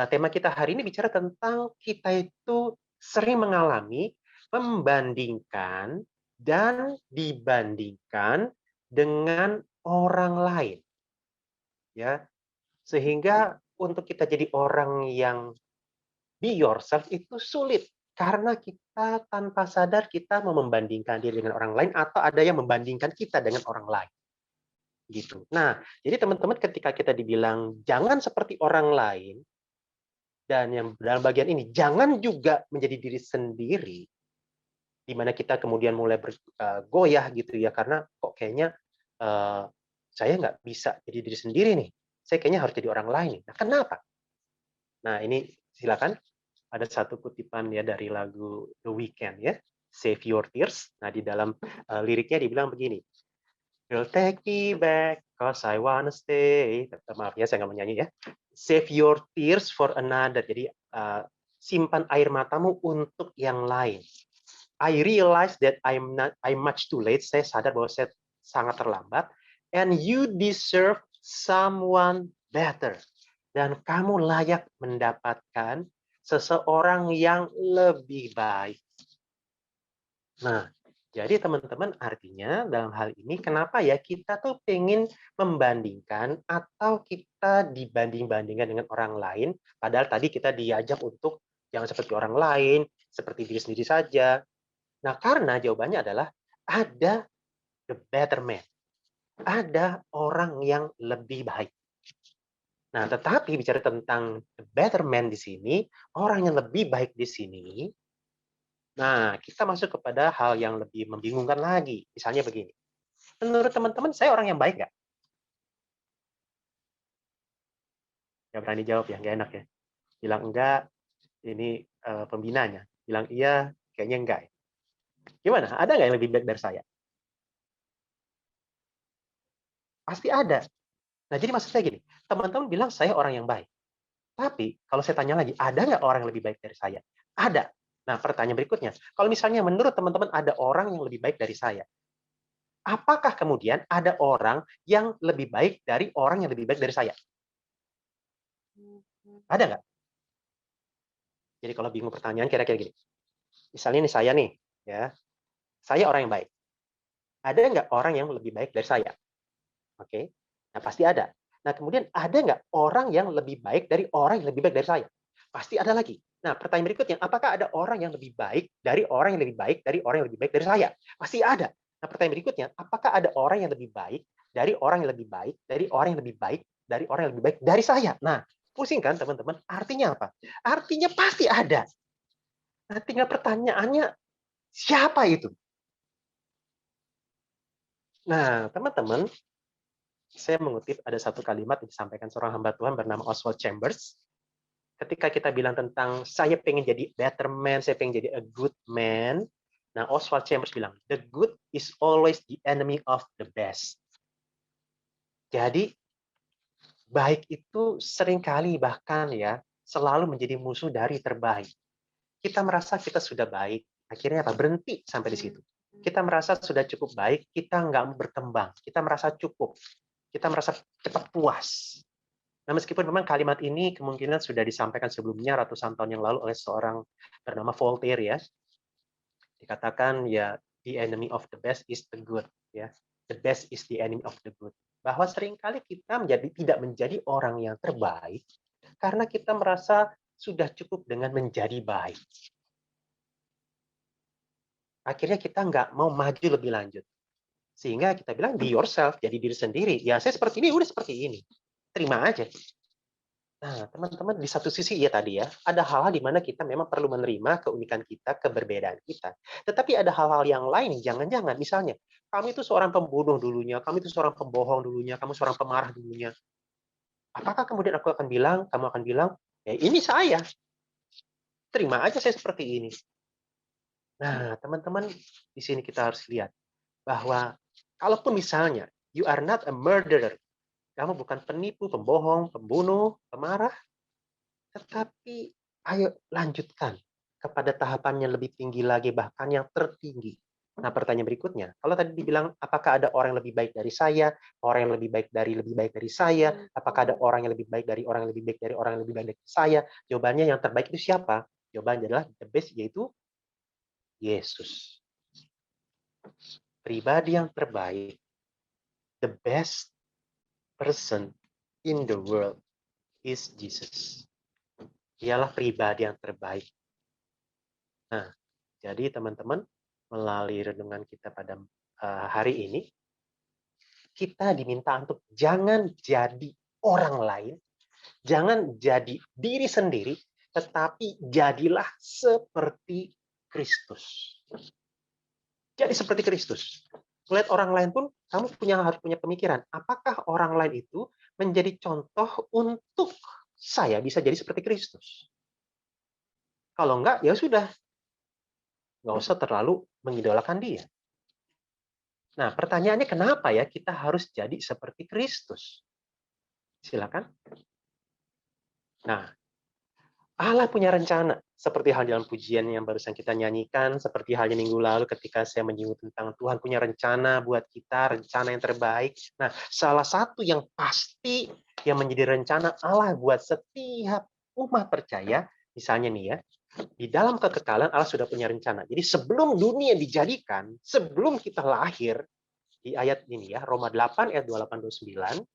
tema kita hari ini bicara tentang kita itu sering mengalami membandingkan dan dibandingkan dengan orang lain. Ya, sehingga untuk kita jadi orang yang be yourself itu sulit. Karena kita tanpa sadar kita mau membandingkan diri dengan orang lain atau ada yang membandingkan kita dengan orang lain. Gitu. Nah, jadi teman-teman ketika kita dibilang jangan seperti orang lain, dan yang dalam bagian ini jangan juga menjadi diri sendiri, di mana kita kemudian mulai bergoyah gitu ya, karena kok kayaknya saya nggak bisa jadi diri sendiri nih. Saya kayaknya harus jadi orang lain. Nah, kenapa? Nah, ini silakan. Ada satu kutipan ya dari lagu The Weeknd ya, Save Your Tears. Nah, di dalam liriknya dibilang begini, You'll take me back, cause I wanna stay. Maaf ya, saya nggak menyanyi ya. Save your tears for another. Jadi, simpan air matamu untuk yang lain. I realize that I'm much too late. Saya sadar bahwa saya sangat terlambat. And you deserve someone better. Dan kamu layak mendapatkan seseorang yang lebih baik. Nah, jadi teman-teman artinya dalam hal ini kenapa ya kita tuh pengen membandingkan atau kita dibanding-bandingkan dengan orang lain, padahal tadi kita diajak untuk jangan seperti orang lain, seperti diri sendiri saja. Nah, karena jawabannya adalah ada the better man. Ada orang yang lebih baik. Nah, tetapi bicara tentang the better man di sini, orang yang lebih baik di sini, nah kita masuk kepada hal yang lebih membingungkan lagi. Misalnya begini, menurut teman-teman saya orang yang baik nggak? Nggak berani jawab ya, nggak enak ya. Bilang enggak, ini pembinanya. Bilang iya, kayaknya enggak. Gimana? Ada nggak yang lebih baik dari saya? Pasti ada. Nah, jadi maksud saya gini, teman-teman bilang saya orang yang baik. Tapi kalau saya tanya lagi, ada nggak orang yang lebih baik dari saya? Ada. Nah, pertanyaan berikutnya, kalau misalnya menurut teman-teman ada orang yang lebih baik dari saya, apakah kemudian ada orang yang lebih baik dari orang yang lebih baik dari saya? Ada nggak? Jadi kalau bingung pertanyaan kira-kira gini. Misalnya nih saya nih, ya, saya orang yang baik. Ada nggak orang yang lebih baik dari saya? Oke, nah pasti ada. Nah kemudian ada nggak orang yang lebih baik dari orang yang lebih baik dari saya? Pasti ada lagi. Nah pertanyaan berikutnya, apakah ada orang yang lebih baik dari orang yang lebih baik dari orang yang lebih baik dari saya? Pasti ada. Nah pertanyaan berikutnya, apakah ada orang yang lebih baik dari orang yang lebih baik dari orang yang lebih baik dari orang yang lebih baik dari saya? Nah, pusing kan teman-teman? Artinya apa? Artinya pasti ada. Nah, tinggal pertanyaannya, siapa itu? Nah, teman-teman, saya mengutip ada satu kalimat yang disampaikan seorang hamba Tuhan bernama Oswald Chambers. Ketika kita bilang tentang saya pengen jadi better man, saya pengen jadi a good man. Nah, Oswald Chambers bilang, the good is always the enemy of the best. Jadi, baik itu seringkali bahkan ya, selalu menjadi musuh dari terbaik. Kita merasa kita sudah baik, akhirnya apa? Berhenti sampai di situ. Kita merasa sudah cukup baik, kita nggak berkembang. Kita merasa cukup. Kita merasa cepat puas. Nah, meskipun memang kalimat ini kemungkinan sudah disampaikan sebelumnya ratusan tahun yang lalu oleh seorang bernama Voltaire ya. Dikatakan ya, the enemy of the best is the good ya. The best is the enemy of the good. Bahwa seringkali kita tidak menjadi orang yang terbaik karena kita merasa sudah cukup dengan menjadi baik. Akhirnya kita nggak mau maju lebih lanjut. Sehingga kita bilang, be yourself, jadi diri sendiri. Ya, saya seperti ini, udah seperti ini. Terima aja. Nah, teman-teman, di satu sisi ya tadi ya, ada hal-hal di mana kita memang perlu menerima keunikan kita, keberbedaan kita. Tetapi ada hal-hal yang lain, jangan-jangan, misalnya, kamu itu seorang pembunuh dulunya, kamu itu seorang pembohong dulunya, kamu seorang pemarah dulunya. Apakah kemudian kamu akan bilang, ya ini saya. Terima aja saya seperti ini. Nah, teman-teman, di sini kita harus lihat bahwa kalaupun misalnya you are not a murderer, kamu bukan penipu, pembohong, pembunuh, pemarah, tetapi ayo lanjutkan kepada tahapan yang lebih tinggi lagi, bahkan yang tertinggi. Nah, pertanyaan berikutnya, kalau tadi dibilang apakah ada orang yang lebih baik dari saya, orang yang lebih baik dari saya, apakah ada orang yang lebih baik dari orang yang lebih baik dari orang yang lebih baik dari saya? Jawabannya yang terbaik itu siapa? Jawabannya adalah the best, yaitu Yesus. Pribadi yang terbaik, the best person in the world is Jesus. Dialah pribadi yang terbaik. Nah, jadi teman-teman, melalui renungan kita pada hari ini, kita diminta untuk jangan jadi orang lain, jangan jadi diri sendiri, tetapi jadilah seperti Kristus. Jadi seperti Kristus. Melihat orang lain pun, kamu harus punya pemikiran, apakah orang lain itu menjadi contoh untuk saya bisa jadi seperti Kristus? Kalau enggak, ya sudah. Nggak usah terlalu mengidolakan dia. Nah, pertanyaannya kenapa ya kita harus jadi seperti Kristus? Silakan. Nah, Allah punya rencana, seperti hal dalam pujian yang barusan kita nyanyikan, seperti halnya minggu lalu ketika saya menyinggung tentang Tuhan punya rencana buat kita, rencana yang terbaik. Nah, salah satu yang pasti yang menjadi rencana Allah buat setiap umat percaya, misalnya nih ya, di dalam kekekalan Allah sudah punya rencana. Jadi sebelum dunia dijadikan, sebelum kita lahir, di ayat ini ya, Roma 8 ayat 28-29,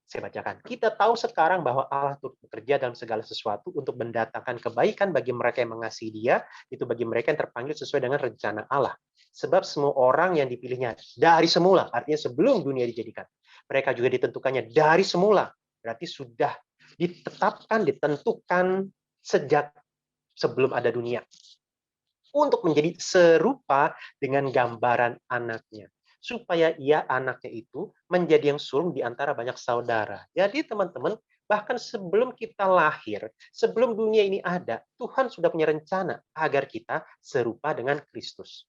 saya bacakan. Kita tahu sekarang bahwa Allah turut bekerja dalam segala sesuatu untuk mendatangkan kebaikan bagi mereka yang mengasihi Dia, itu bagi mereka yang terpanggil sesuai dengan rencana Allah. Sebab semua orang yang dipilihnya dari semula, artinya sebelum dunia dijadikan. Mereka juga ditentukannya dari semula, berarti sudah ditetapkan, ditentukan sejak sebelum ada dunia. Untuk menjadi serupa dengan gambaran anaknya. Supaya ia anaknya itu menjadi yang sulung di antara banyak saudara. Jadi teman-teman, bahkan sebelum kita lahir, sebelum dunia ini ada, Tuhan sudah punya rencana agar kita serupa dengan Kristus.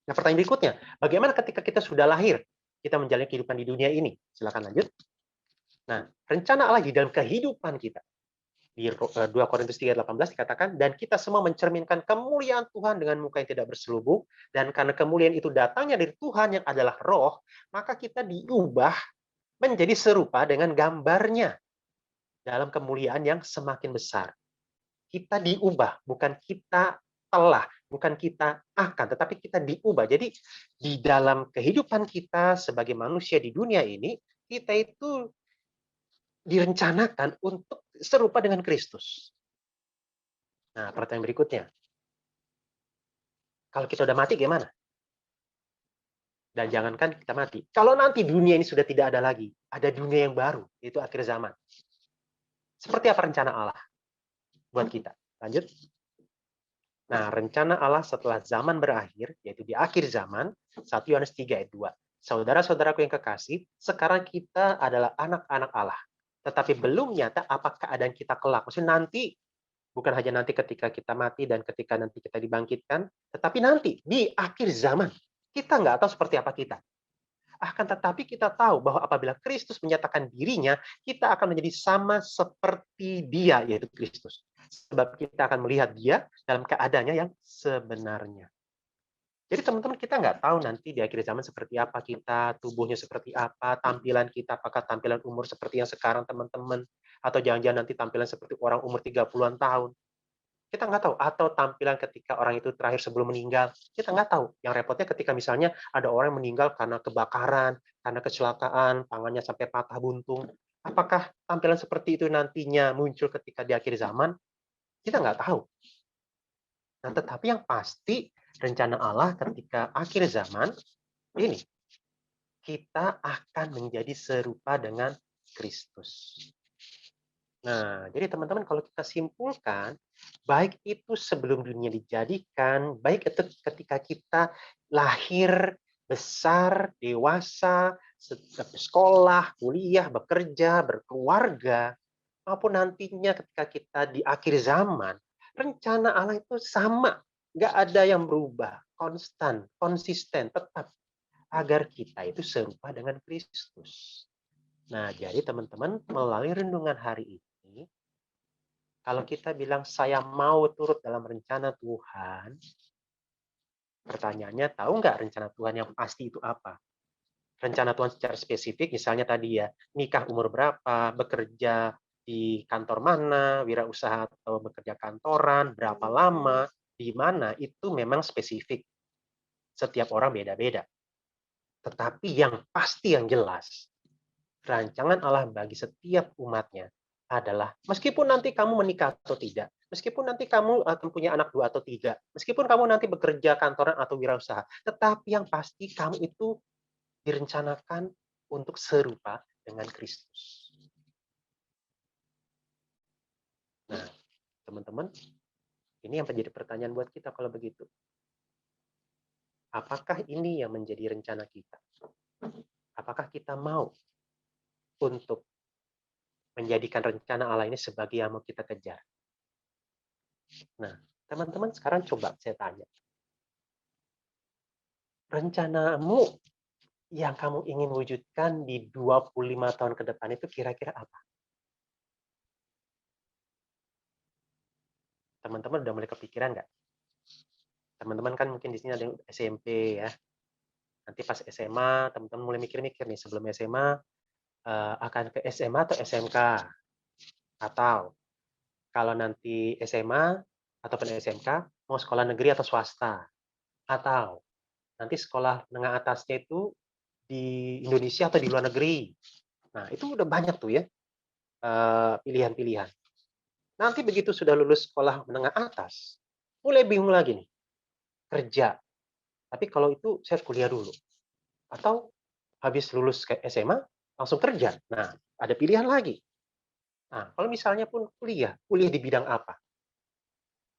Nah, pertanyaan berikutnya, bagaimana ketika kita sudah lahir, kita menjalani kehidupan di dunia ini? Silakan lanjut. Nah, rencana Allah di dalam kehidupan kita. Di 2 Korintus 3:18 dikatakan, dan kita semua mencerminkan kemuliaan Tuhan dengan muka yang tidak berselubung, dan karena kemuliaan itu datangnya dari Tuhan yang adalah roh, maka kita diubah menjadi serupa dengan gambarnya dalam kemuliaan yang semakin besar. Kita diubah, bukan kita telah, bukan kita akan, tetapi kita diubah. Jadi di dalam kehidupan kita sebagai manusia di dunia ini, kita itu direncanakan untuk serupa dengan Kristus. Nah, pertanyaan berikutnya. Kalau kita udah mati gimana? Dan jangankan kita mati. Kalau nanti dunia ini sudah tidak ada lagi, ada dunia yang baru, yaitu akhir zaman. Seperti apa rencana Allah buat kita? Lanjut. Nah, rencana Allah setelah zaman berakhir, yaitu di akhir zaman, 1 Yohanes 3 ayat 2. Saudara-saudaraku yang kekasih, sekarang kita adalah anak-anak Allah. Tetapi belum nyata apa keadaan kita kelak. Maksudnya nanti, bukan hanya nanti ketika kita mati dan ketika nanti kita dibangkitkan, tetapi nanti, di akhir zaman. Kita nggak tahu seperti apa kita. Akan tetapi kita tahu bahwa apabila Kristus menyatakan dirinya, kita akan menjadi sama seperti Dia, yaitu Kristus. Sebab kita akan melihat Dia dalam keadaannya yang sebenarnya. Jadi teman-teman, kita nggak tahu nanti di akhir zaman seperti apa kita, tubuhnya seperti apa, tampilan kita, apakah tampilan umur seperti yang sekarang teman-teman, atau jangan-jangan nanti tampilan seperti orang umur 30-an tahun. Kita nggak tahu. Atau tampilan ketika orang itu terakhir sebelum meninggal. Kita nggak tahu. Yang repotnya ketika misalnya ada orang yang meninggal karena kebakaran, karena kecelakaan, tangannya sampai patah buntung. Apakah tampilan seperti itu nantinya muncul ketika di akhir zaman? Kita nggak tahu. Nah, tetapi yang pasti, rencana Allah ketika akhir zaman, ini. Kita akan menjadi serupa dengan Kristus. Nah, jadi teman-teman kalau kita simpulkan, baik itu sebelum dunia dijadikan, baik itu ketika kita lahir, besar, dewasa, sekolah, kuliah, bekerja, berkeluarga, maupun nantinya ketika kita di akhir zaman, rencana Allah itu sama. Nggak ada yang berubah, konstan, konsisten, tetap. Agar kita itu serupa dengan Kristus. Nah, jadi teman-teman, melalui renungan hari ini, kalau kita bilang saya mau turut dalam rencana Tuhan, pertanyaannya tahu nggak rencana Tuhan yang pasti itu apa? Rencana Tuhan secara spesifik, misalnya tadi ya, nikah umur berapa, bekerja di kantor mana, wirausaha atau bekerja kantoran, berapa lama, di mana, itu memang spesifik. Setiap orang beda-beda. Tetapi yang pasti, yang jelas, rancangan Allah bagi setiap umatnya adalah, meskipun nanti kamu menikah atau tidak, meskipun nanti kamu akan punya anak 2 atau 3, meskipun kamu nanti bekerja kantoran atau wirausaha, tetapi yang pasti kamu itu direncanakan untuk serupa dengan Kristus. Nah, teman-teman, ini yang menjadi pertanyaan buat kita kalau begitu. Apakah ini yang menjadi rencana kita? Apakah kita mau untuk menjadikan rencana Allah ini sebagai yang mau kita kejar? Nah, teman-teman sekarang coba saya tanya. Rencanamu yang kamu ingin wujudkan di 25 tahun ke depan itu kira-kira apa? Teman-teman udah mulai kepikiran nggak? Teman-teman kan mungkin di sini ada yang SMP ya. Nanti pas SMA, teman-teman mulai mikir-mikir nih, sebelum SMA akan ke SMA atau SMK? Atau kalau nanti SMA ataupun SMK, mau sekolah negeri atau swasta? Atau nanti sekolah menengah atasnya itu di Indonesia atau di luar negeri? Nah, itu udah banyak tuh ya pilihan-pilihan. Nanti begitu sudah lulus sekolah menengah atas, mulai bingung lagi nih, kerja. Tapi kalau itu saya harus kuliah dulu. Atau habis lulus ke SMA, langsung kerja. Nah, ada pilihan lagi. Nah, kalau misalnya pun kuliah di bidang apa?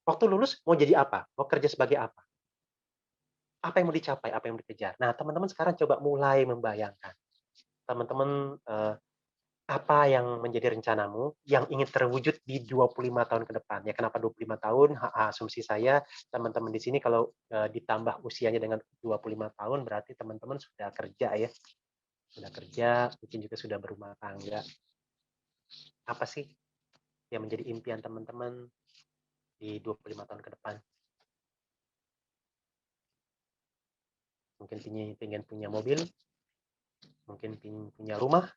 Waktu lulus mau jadi apa? Mau kerja sebagai apa? Apa yang mau dicapai? Apa yang mau dikejar? Nah, teman-teman sekarang coba mulai membayangkan. Teman-teman, apa yang menjadi rencanamu yang ingin terwujud di 25 tahun ke depan? Ya, kenapa 25 tahun? Asumsi saya, teman-teman di sini kalau ditambah usianya dengan 25 tahun, berarti teman-teman sudah kerja ya. Sudah kerja, mungkin juga sudah berumah tangga. Apa sih yang menjadi impian teman-teman di 25 tahun ke depan? Mungkin pengen punya mobil, mungkin pengen punya rumah,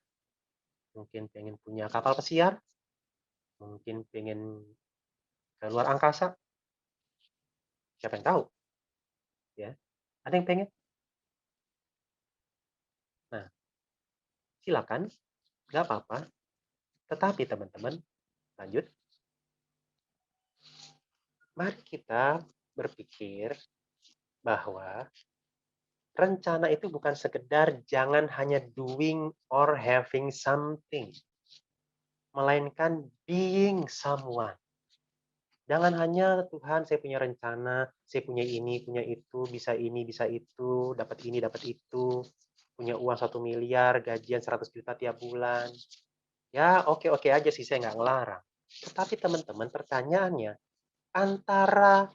mungkin pengen punya kapal pesiar, mungkin pengen ke luar angkasa. Siapa yang tahu? Ya, ada yang pengen? Nah, silakan, nggak apa-apa. Tetapi teman-teman, lanjut. Mari kita berpikir bahwa rencana itu bukan sekedar jangan hanya doing or having something, melainkan being someone. Jangan hanya Tuhan saya punya rencana, saya punya ini, punya itu, bisa ini, bisa itu, dapat ini, dapat itu, punya uang 1 miliar, gajian 100 juta tiap bulan. Ya oke-oke aja sih, saya nggak ngelarang. Tetapi teman-teman pertanyaannya, antara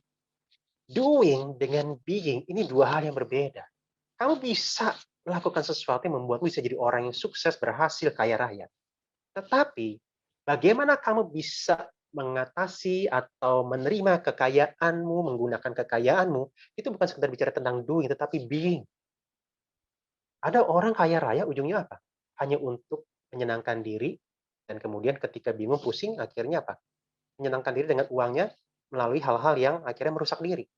doing dengan being ini 2 hal yang berbeda. Kamu bisa melakukan sesuatu yang membuatmu bisa jadi orang yang sukses, berhasil, kaya raya. Tetapi bagaimana kamu bisa mengatasi atau menerima kekayaanmu, menggunakan kekayaanmu, itu bukan sekedar bicara tentang doing, tetapi being. Ada orang kaya raya ujungnya apa? Hanya untuk menyenangkan diri, dan kemudian ketika bingung, pusing, akhirnya apa? Menyenangkan diri dengan uangnya melalui hal-hal yang akhirnya merusak diri.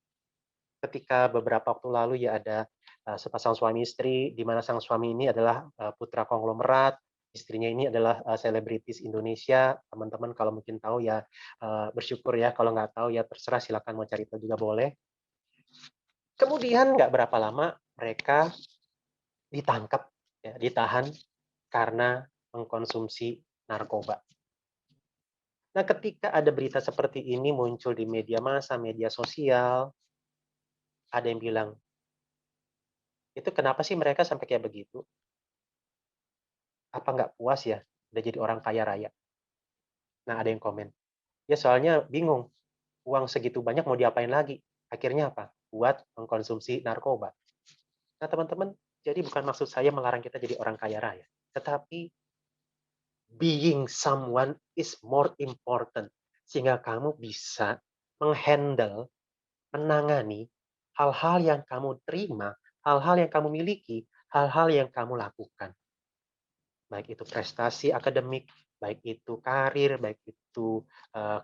Ketika beberapa waktu lalu ya ada sepasang suami istri, di mana sang suami ini adalah putra konglomerat, istrinya ini adalah selebritis Indonesia. Teman-teman kalau mungkin tahu ya bersyukur ya, kalau nggak tahu ya terserah, silakan mau cari tahu juga boleh. Kemudian nggak berapa lama mereka ditangkap, ya, ditahan karena mengkonsumsi narkoba. Nah, ketika ada berita seperti ini muncul di media massa, media sosial, ada yang bilang, itu kenapa sih mereka sampai kayak begitu? Apa nggak puas ya udah jadi orang kaya raya? Nah, ada yang komen, ya soalnya bingung, uang segitu banyak mau diapain lagi? Akhirnya apa? Buat mengkonsumsi narkoba. Nah, teman-teman, jadi bukan maksud saya melarang kita jadi orang kaya raya, tetapi being someone is more important, sehingga kamu bisa menghandle, menangani hal-hal yang kamu terima, hal-hal yang kamu miliki, hal-hal yang kamu lakukan. Baik itu prestasi akademik, baik itu karir, baik itu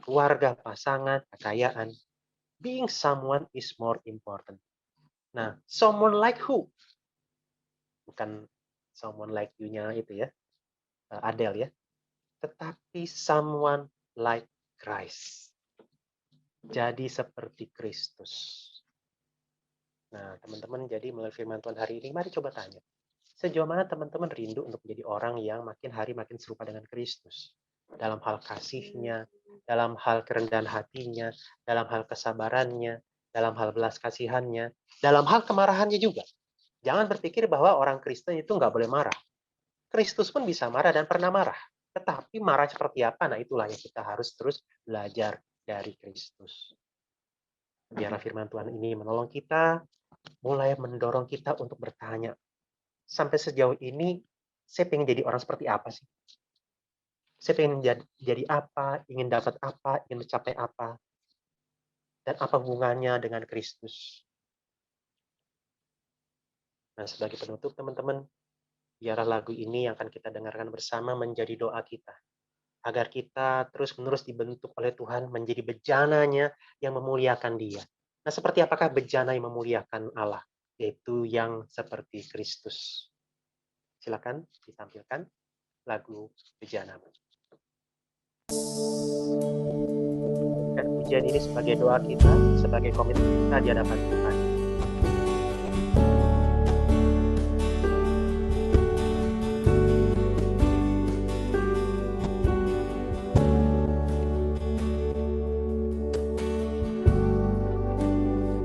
keluarga, pasangan, kekayaan. Being someone is more important. Nah, someone like who? Bukan someone like you-nya itu ya, Adele ya. Tetapi someone like Christ. Jadi seperti Kristus. Nah, teman-teman, jadi melalui firman Tuhan hari ini, mari coba tanya. Sejauh mana teman-teman rindu untuk menjadi orang yang makin hari makin serupa dengan Kristus? Dalam hal kasihnya, dalam hal kerendahan hatinya, dalam hal kesabarannya, dalam hal belas kasihannya, dalam hal kemarahannya juga. Jangan berpikir bahwa orang Kristen itu nggak boleh marah. Kristus pun bisa marah dan pernah marah. Tetapi marah seperti apa? Nah, itulah yang kita harus terus belajar dari Kristus. Biarlah firman Tuhan ini menolong kita, mulai mendorong kita untuk bertanya, sampai sejauh ini saya pengen jadi orang seperti apa sih? Saya pengen jadi apa, ingin dapat apa, ingin mencapai apa, dan apa hubungannya dengan Kristus. Nah, sebagai penutup teman-teman, biarlah lagu ini yang akan kita dengarkan bersama menjadi doa kita, agar kita terus-menerus dibentuk oleh Tuhan menjadi bejananya yang memuliakan Dia. Nah, seperti apakah bejana yang memuliakan Allah? Yaitu yang seperti Kristus. Silakan ditampilkan lagu Bejana. Dan pujian ini sebagai doa kita, sebagai komitmen kita di hadapan Tuhan.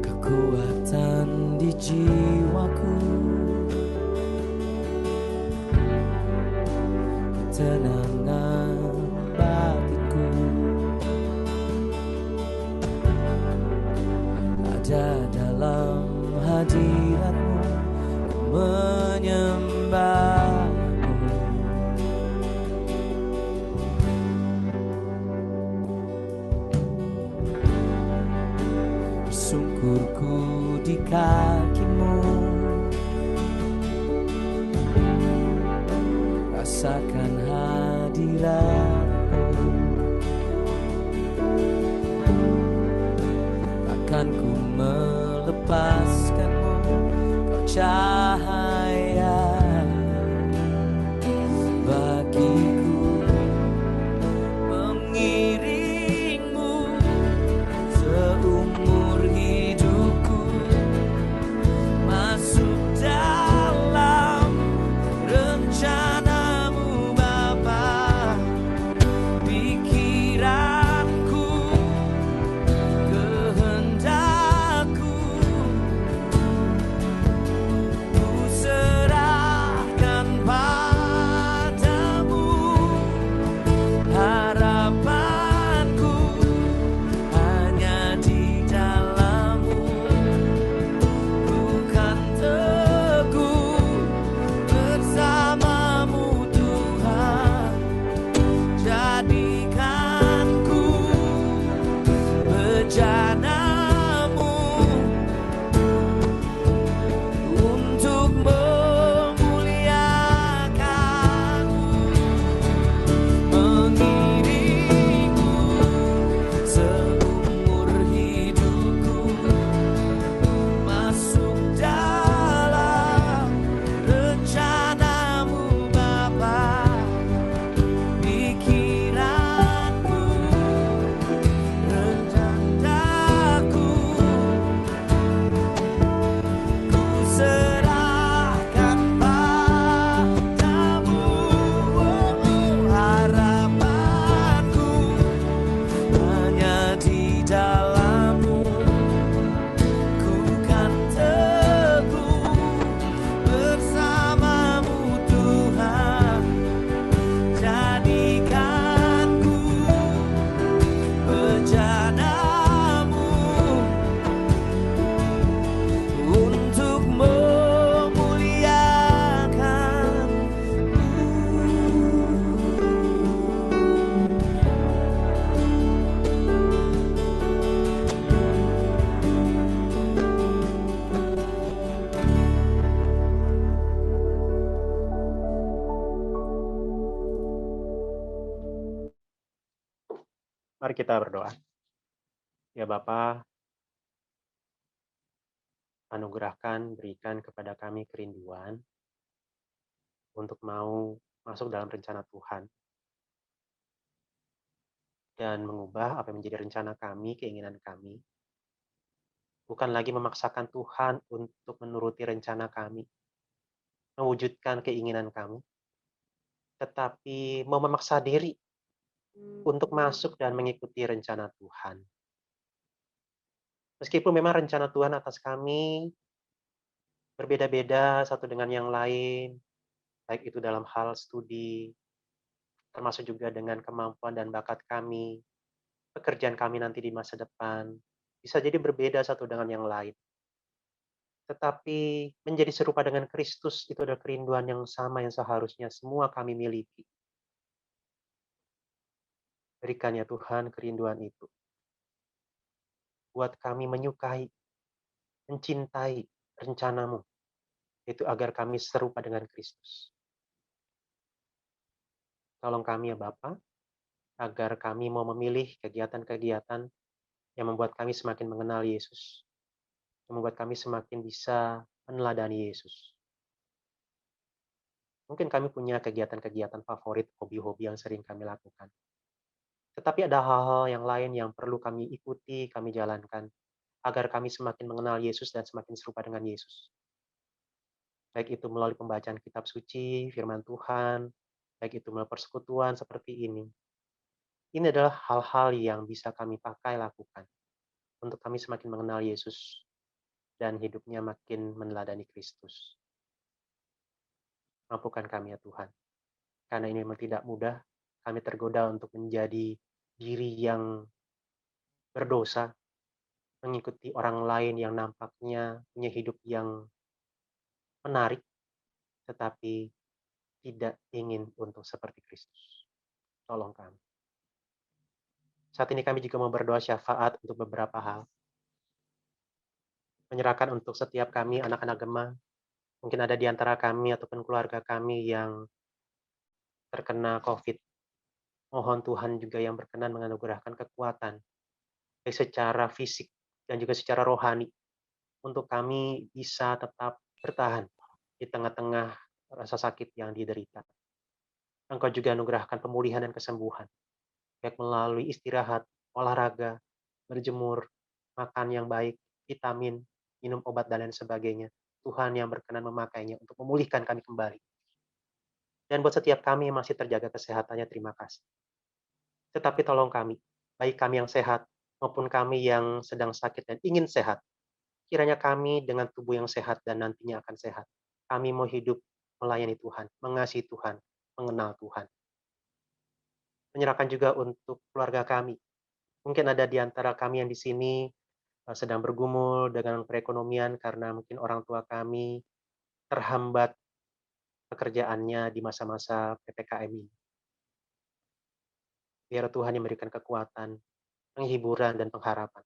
Kekuatan di jiwaku, ketenangan batinku ada dalam merasakan hadirat-Mu. Takkan ku melepaskan-Mu, Kau cahaya bagiku, mengiring-Mu seumur hidupku, masuk dalam rencana-Mu Bapa. Pikiranku, kehendakku, ku serahkan padamu. Harapanku hanya di dalam-Mu. Ku kan teguh bersama-Mu Tuhan. Jadikanku bejana-Mu untuk memuliakan-Mu, mengiring-Mu seumur hidupku, masuk dalam rencana-Mu Bapa. Pikiranku, rencanaku, ku serahkan padamu. Harapanku hanya di dalam-Mu. Ku kan teguh bersama-Mu Tuhan. Jadikanku bejana-Mu untuk Mari kita berdoa. Ya Bapa, anugerahkan, berikan kepada kami kerinduan untuk mau masuk dalam rencana Tuhan dan mengubah apa yang menjadi rencana kami, keinginan kami. Bukan lagi memaksakan Tuhan untuk menuruti rencana kami, mewujudkan keinginan kami, tetapi mau memaksa diri untuk masuk dan mengikuti rencana Tuhan. Meskipun memang rencana Tuhan atas kami berbeda-beda satu dengan yang lain, baik itu dalam hal studi, termasuk juga dengan kemampuan dan bakat kami, pekerjaan kami nanti di masa depan, bisa jadi berbeda satu dengan yang lain. Tetapi menjadi serupa dengan Kristus itu adalah kerinduan yang sama yang seharusnya semua kami miliki. Berikan ya Tuhan kerinduan itu. Buat kami menyukai, mencintai rencana-Mu, itu agar kami serupa dengan Kristus. Tolong kami ya Bapa, agar kami mau memilih kegiatan-kegiatan yang membuat kami semakin mengenal Yesus, yang membuat kami semakin bisa meneladani Yesus. Mungkin kami punya kegiatan-kegiatan favorit, hobi-hobi yang sering kami lakukan. Tetapi ada hal-hal yang lain yang perlu kami ikuti, kami jalankan, agar kami semakin mengenal Yesus dan semakin serupa dengan Yesus. Baik itu melalui pembacaan kitab suci, firman Tuhan, baik itu melalui persekutuan seperti ini. Ini adalah hal-hal yang bisa kami pakai lakukan untuk kami semakin mengenal Yesus dan hidupnya makin meneladani Kristus. Mampukan kami ya Tuhan. Karena ini memang tidak mudah, kami tergoda untuk menjadi diri yang berdosa, mengikuti orang lain yang nampaknya punya hidup yang menarik, tetapi tidak ingin untuk seperti Kristus. Tolong kami. Saat ini kami juga mau berdoa syafaat untuk beberapa hal. Menyerahkan untuk setiap kami, anak-anak Gema, mungkin ada di antara kami ataupun keluarga kami yang terkena COVID. Mohon Tuhan juga yang berkenan menganugerahkan kekuatan, baik secara fisik dan juga secara rohani, untuk kami bisa tetap bertahan di tengah-tengah rasa sakit yang diderita. Engkau juga anugerahkan pemulihan dan kesembuhan, baik melalui istirahat, olahraga, berjemur, makan yang baik, vitamin, minum obat, dan lain sebagainya. Tuhan yang berkenan memakainya untuk memulihkan kami kembali. Dan buat setiap kami yang masih terjaga kesehatannya, terima kasih. Tetapi tolong kami, baik kami yang sehat maupun kami yang sedang sakit dan ingin sehat, kiranya kami dengan tubuh yang sehat dan nantinya akan sehat. Kami mau hidup melayani Tuhan, mengasihi Tuhan, mengenal Tuhan. Menyerahkan juga untuk keluarga kami. Mungkin ada di antara kami yang di sini sedang bergumul dengan perekonomian karena mungkin orang tua kami terhambat pekerjaannya di masa-masa PPKM ini. Biar Tuhan yang memberikan kekuatan, penghiburan, dan pengharapan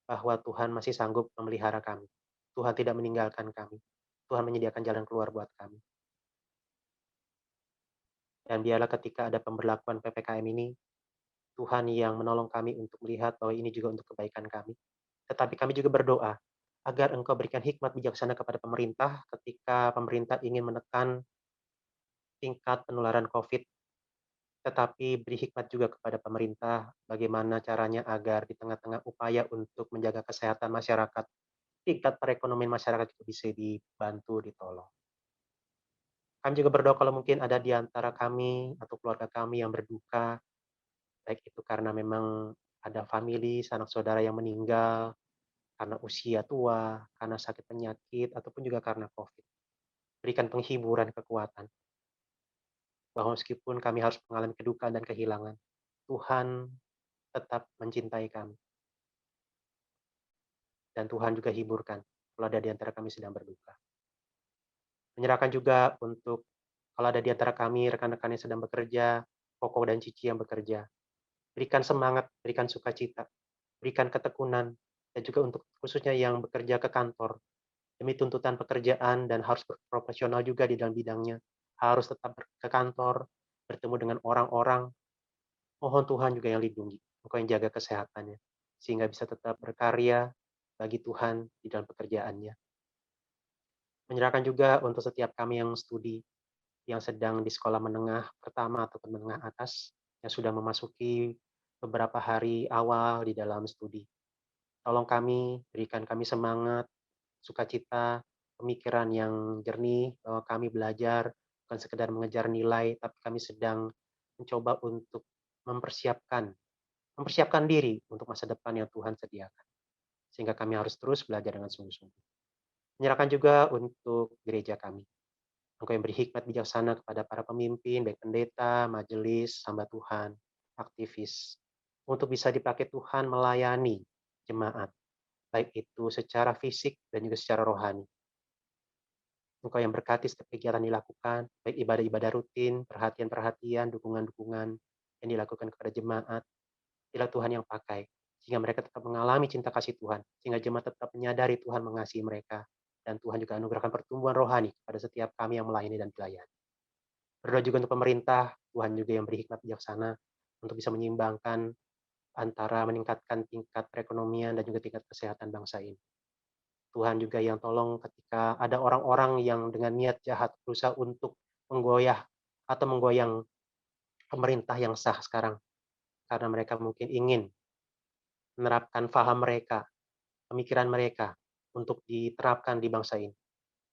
bahwa Tuhan masih sanggup memelihara kami. Tuhan tidak meninggalkan kami. Tuhan menyediakan jalan keluar buat kami. Dan biarlah ketika ada pemberlakuan PPKM ini, Tuhan yang menolong kami untuk melihat bahwa ini juga untuk kebaikan kami. Tetapi kami juga berdoa agar Engkau berikan hikmat bijaksana kepada pemerintah ketika pemerintah ingin menekan tingkat penularan COVID, tetapi beri hikmat juga kepada pemerintah bagaimana caranya agar di tengah-tengah upaya untuk menjaga kesehatan masyarakat, tingkat perekonomian masyarakat juga bisa dibantu, ditolong. Kami juga berdoa kalau mungkin ada di antara kami atau keluarga kami yang berduka, baik itu karena memang ada famili, sanak saudara yang meninggal, karena usia tua, karena sakit penyakit, ataupun juga karena COVID. Berikan penghiburan, kekuatan, bahwa meskipun kami harus mengalami kedukaan dan kehilangan, Tuhan tetap mencintai kami. Dan Tuhan juga hiburkan kalau ada di antara kami sedang berduka. Menyerahkan juga untuk kalau ada di antara kami rekan-rekan yang sedang bekerja, Koko dan Cici yang bekerja. Berikan semangat, berikan sukacita, berikan ketekunan, dan juga untuk khususnya yang bekerja ke kantor, demi tuntutan pekerjaan dan harus berprofesional juga di dalam bidangnya, harus tetap ke kantor, bertemu dengan orang-orang. Mohon Tuhan juga yang lindungi, Engkau yang jaga kesehatannya, sehingga bisa tetap berkarya bagi Tuhan di dalam pekerjaannya. Menyerahkan juga untuk setiap kami yang studi, yang sedang di sekolah menengah pertama ataupun menengah atas, yang sudah memasuki beberapa hari awal di dalam studi. Tolong kami, berikan kami semangat, sukacita, pemikiran yang jernih, bahwa kami belajar bukan sekedar mengejar nilai, tapi kami sedang mencoba untuk mempersiapkan diri untuk masa depan yang Tuhan sediakan. Sehingga kami harus terus belajar dengan sungguh-sungguh. Menyerahkan juga untuk gereja kami. Engkau yang beri hikmat bijaksana kepada para pemimpin, baik pendeta, majelis, hamba Tuhan, aktivis, untuk bisa dipakai Tuhan melayani jemaat, baik itu secara fisik dan juga secara rohani. Engkau yang berkati setiap kegiatan dilakukan, baik ibadah-ibadah rutin, perhatian-perhatian, dukungan-dukungan yang dilakukan kepada jemaat. Bila Tuhan yang pakai, sehingga mereka tetap mengalami cinta kasih Tuhan, sehingga jemaat tetap menyadari Tuhan mengasihi mereka, dan Tuhan juga anugerahkan pertumbuhan rohani kepada setiap kami yang melayani dan dilayani. Berdoa juga untuk pemerintah, Tuhan juga yang beri hikmat bijaksana untuk bisa menyeimbangkan antara meningkatkan tingkat perekonomian dan juga tingkat kesehatan bangsa ini. Tuhan juga yang tolong ketika ada orang-orang yang dengan niat jahat berusaha untuk menggoyah atau menggoyang pemerintah yang sah sekarang, karena mereka mungkin ingin menerapkan faham mereka, pemikiran mereka untuk diterapkan di bangsa ini.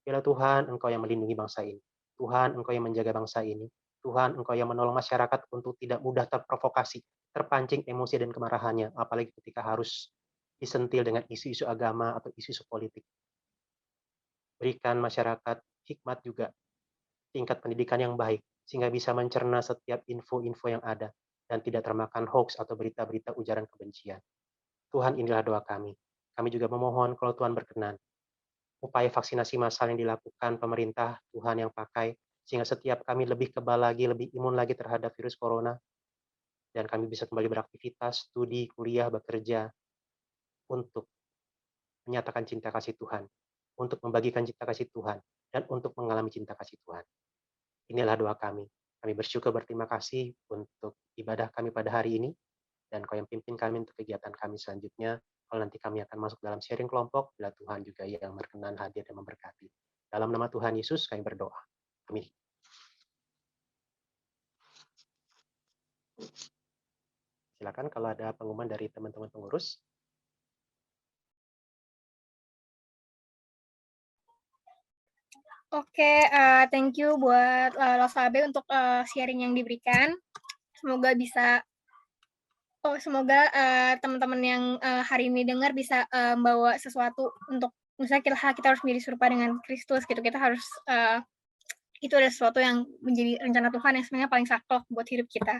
Biarlah Tuhan, Engkau yang melindungi bangsa ini. Tuhan, Engkau yang menjaga bangsa ini. Tuhan, Engkau yang menolong masyarakat untuk tidak mudah terprovokasi, terpancing emosi dan kemarahannya, apalagi ketika harus disentil dengan isu-isu agama atau isu-isu politik. Berikan masyarakat hikmat juga, tingkat pendidikan yang baik, sehingga bisa mencerna setiap info-info yang ada, dan tidak termakan hoax atau berita-berita ujaran kebencian. Tuhan, inilah doa kami. Kami juga memohon kalau Tuhan berkenan, upaya vaksinasi massal yang dilakukan pemerintah, Tuhan yang pakai, sehingga setiap kami lebih kebal lagi, lebih imun lagi terhadap virus corona, dan kami bisa kembali beraktivitas, studi, kuliah, bekerja, untuk menyatakan cinta kasih Tuhan, untuk membagikan cinta kasih Tuhan, dan untuk mengalami cinta kasih Tuhan. Inilah doa kami. Kami bersyukur berterima kasih untuk ibadah kami pada hari ini, dan Kau yang pimpin kami untuk kegiatan kami selanjutnya. Kalau nanti kami akan masuk dalam sharing kelompok, bila Tuhan juga yang berkenan hadir dan memberkati. Dalam nama Tuhan Yesus kami berdoa. Amin. Silakan kalau ada pengumuman dari teman-teman pengurus. Oke, thank you buat Losabe untuk sharing yang diberikan. Semoga bisa, semoga teman-teman yang hari ini dengar bisa membawa sesuatu untuk, misalnya kita harus menjadi serupa dengan Kristus gitu. Kita harus, itu ada sesuatu yang menjadi rencana Tuhan yang sebenarnya paling saklek buat hidup kita.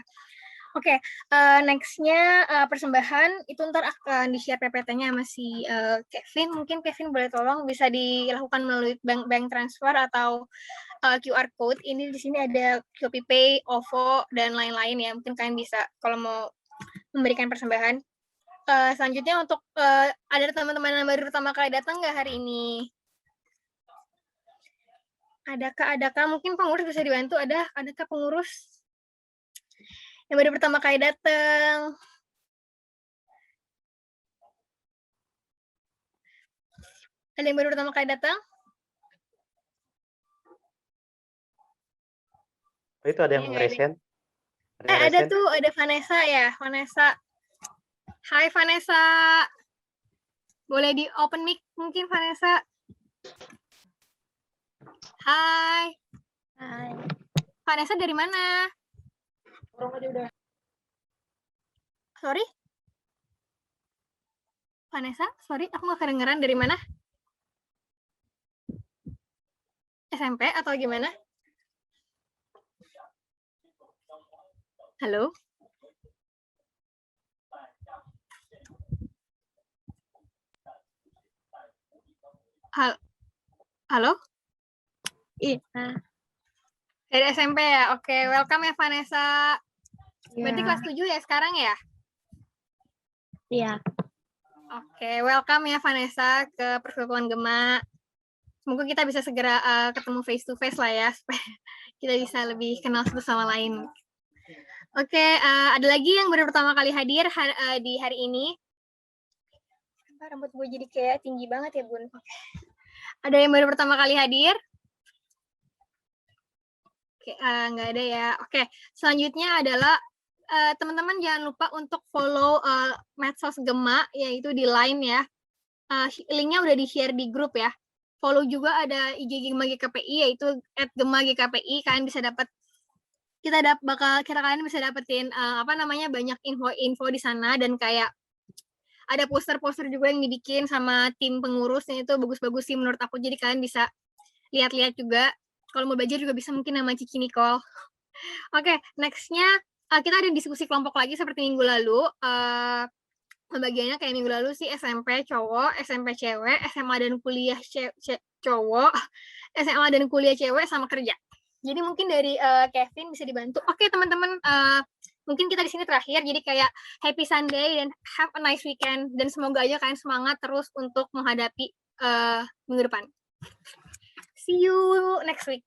Oke, next-nya persembahan itu ntar akan di-share PPT-nya sama si Kevin. Mungkin Kevin boleh tolong bisa dilakukan melalui bank transfer atau QR code. Ini di sini ada ShopeePay, OVO, dan lain-lain ya. Mungkin kalian bisa kalau mau memberikan persembahan. Selanjutnya untuk ada teman-teman yang baru pertama kali datang nggak hari ini? Adakah mungkin pengurus bisa dibantu? Adakah pengurus yang baru pertama kali datang? Ada yang baru pertama kali datang? Oh, itu ada yang resen? Ada tuh, ada Vanessa ya, Vanessa. Hai Vanessa. Boleh di open mic mungkin Vanessa? Hai. Hai. Vanessa dari mana? Sorry? Vanessa, sorry, aku nggak kedengeran. Dari mana? SMP atau gimana? Halo? Halo? Iya. Dari SMP ya? Oke, welcome ya Vanessa. Berarti Iya. kelas 7 ya sekarang ya? Iya. Oke, welcome ya Vanessa ke Persekutuan Gema. Semoga kita bisa segera ketemu face to face lah ya, supaya kita bisa lebih kenal satu sama lain. Oke, ada lagi yang baru pertama kali hadir di hari ini. Rambut gue jadi kayak tinggi banget ya, Bun. Oke. Ada yang baru pertama kali hadir? Oke, nggak ada ya. Oke, selanjutnya adalah teman-teman jangan lupa untuk follow medsos Gema, yaitu di Line ya. Linknya udah di-share di grup ya. Follow juga ada IG Gema GKPI, yaitu @GemaGKPI. Kalian bisa dapat, kalian bisa dapetin banyak info-info di sana, dan kayak ada poster-poster juga yang dibikin sama tim pengurusnya, itu bagus-bagus sih menurut aku. Jadi kalian bisa lihat-lihat juga. Kalau mau belajar juga bisa mungkin nama Cici Nicole. Oke, next-nya kita ada diskusi kelompok lagi seperti minggu lalu. Pembagiannya kayak minggu lalu sih SMP cowok, SMP cewek, SMA dan kuliah cowok, SMA dan kuliah cewek, sama kerja. Jadi mungkin dari Kevin bisa dibantu. Oke teman-teman, mungkin kita di sini terakhir. Jadi kayak happy Sunday dan have a nice weekend, dan semoga aja kalian semangat terus untuk menghadapi minggu depan. See you next week.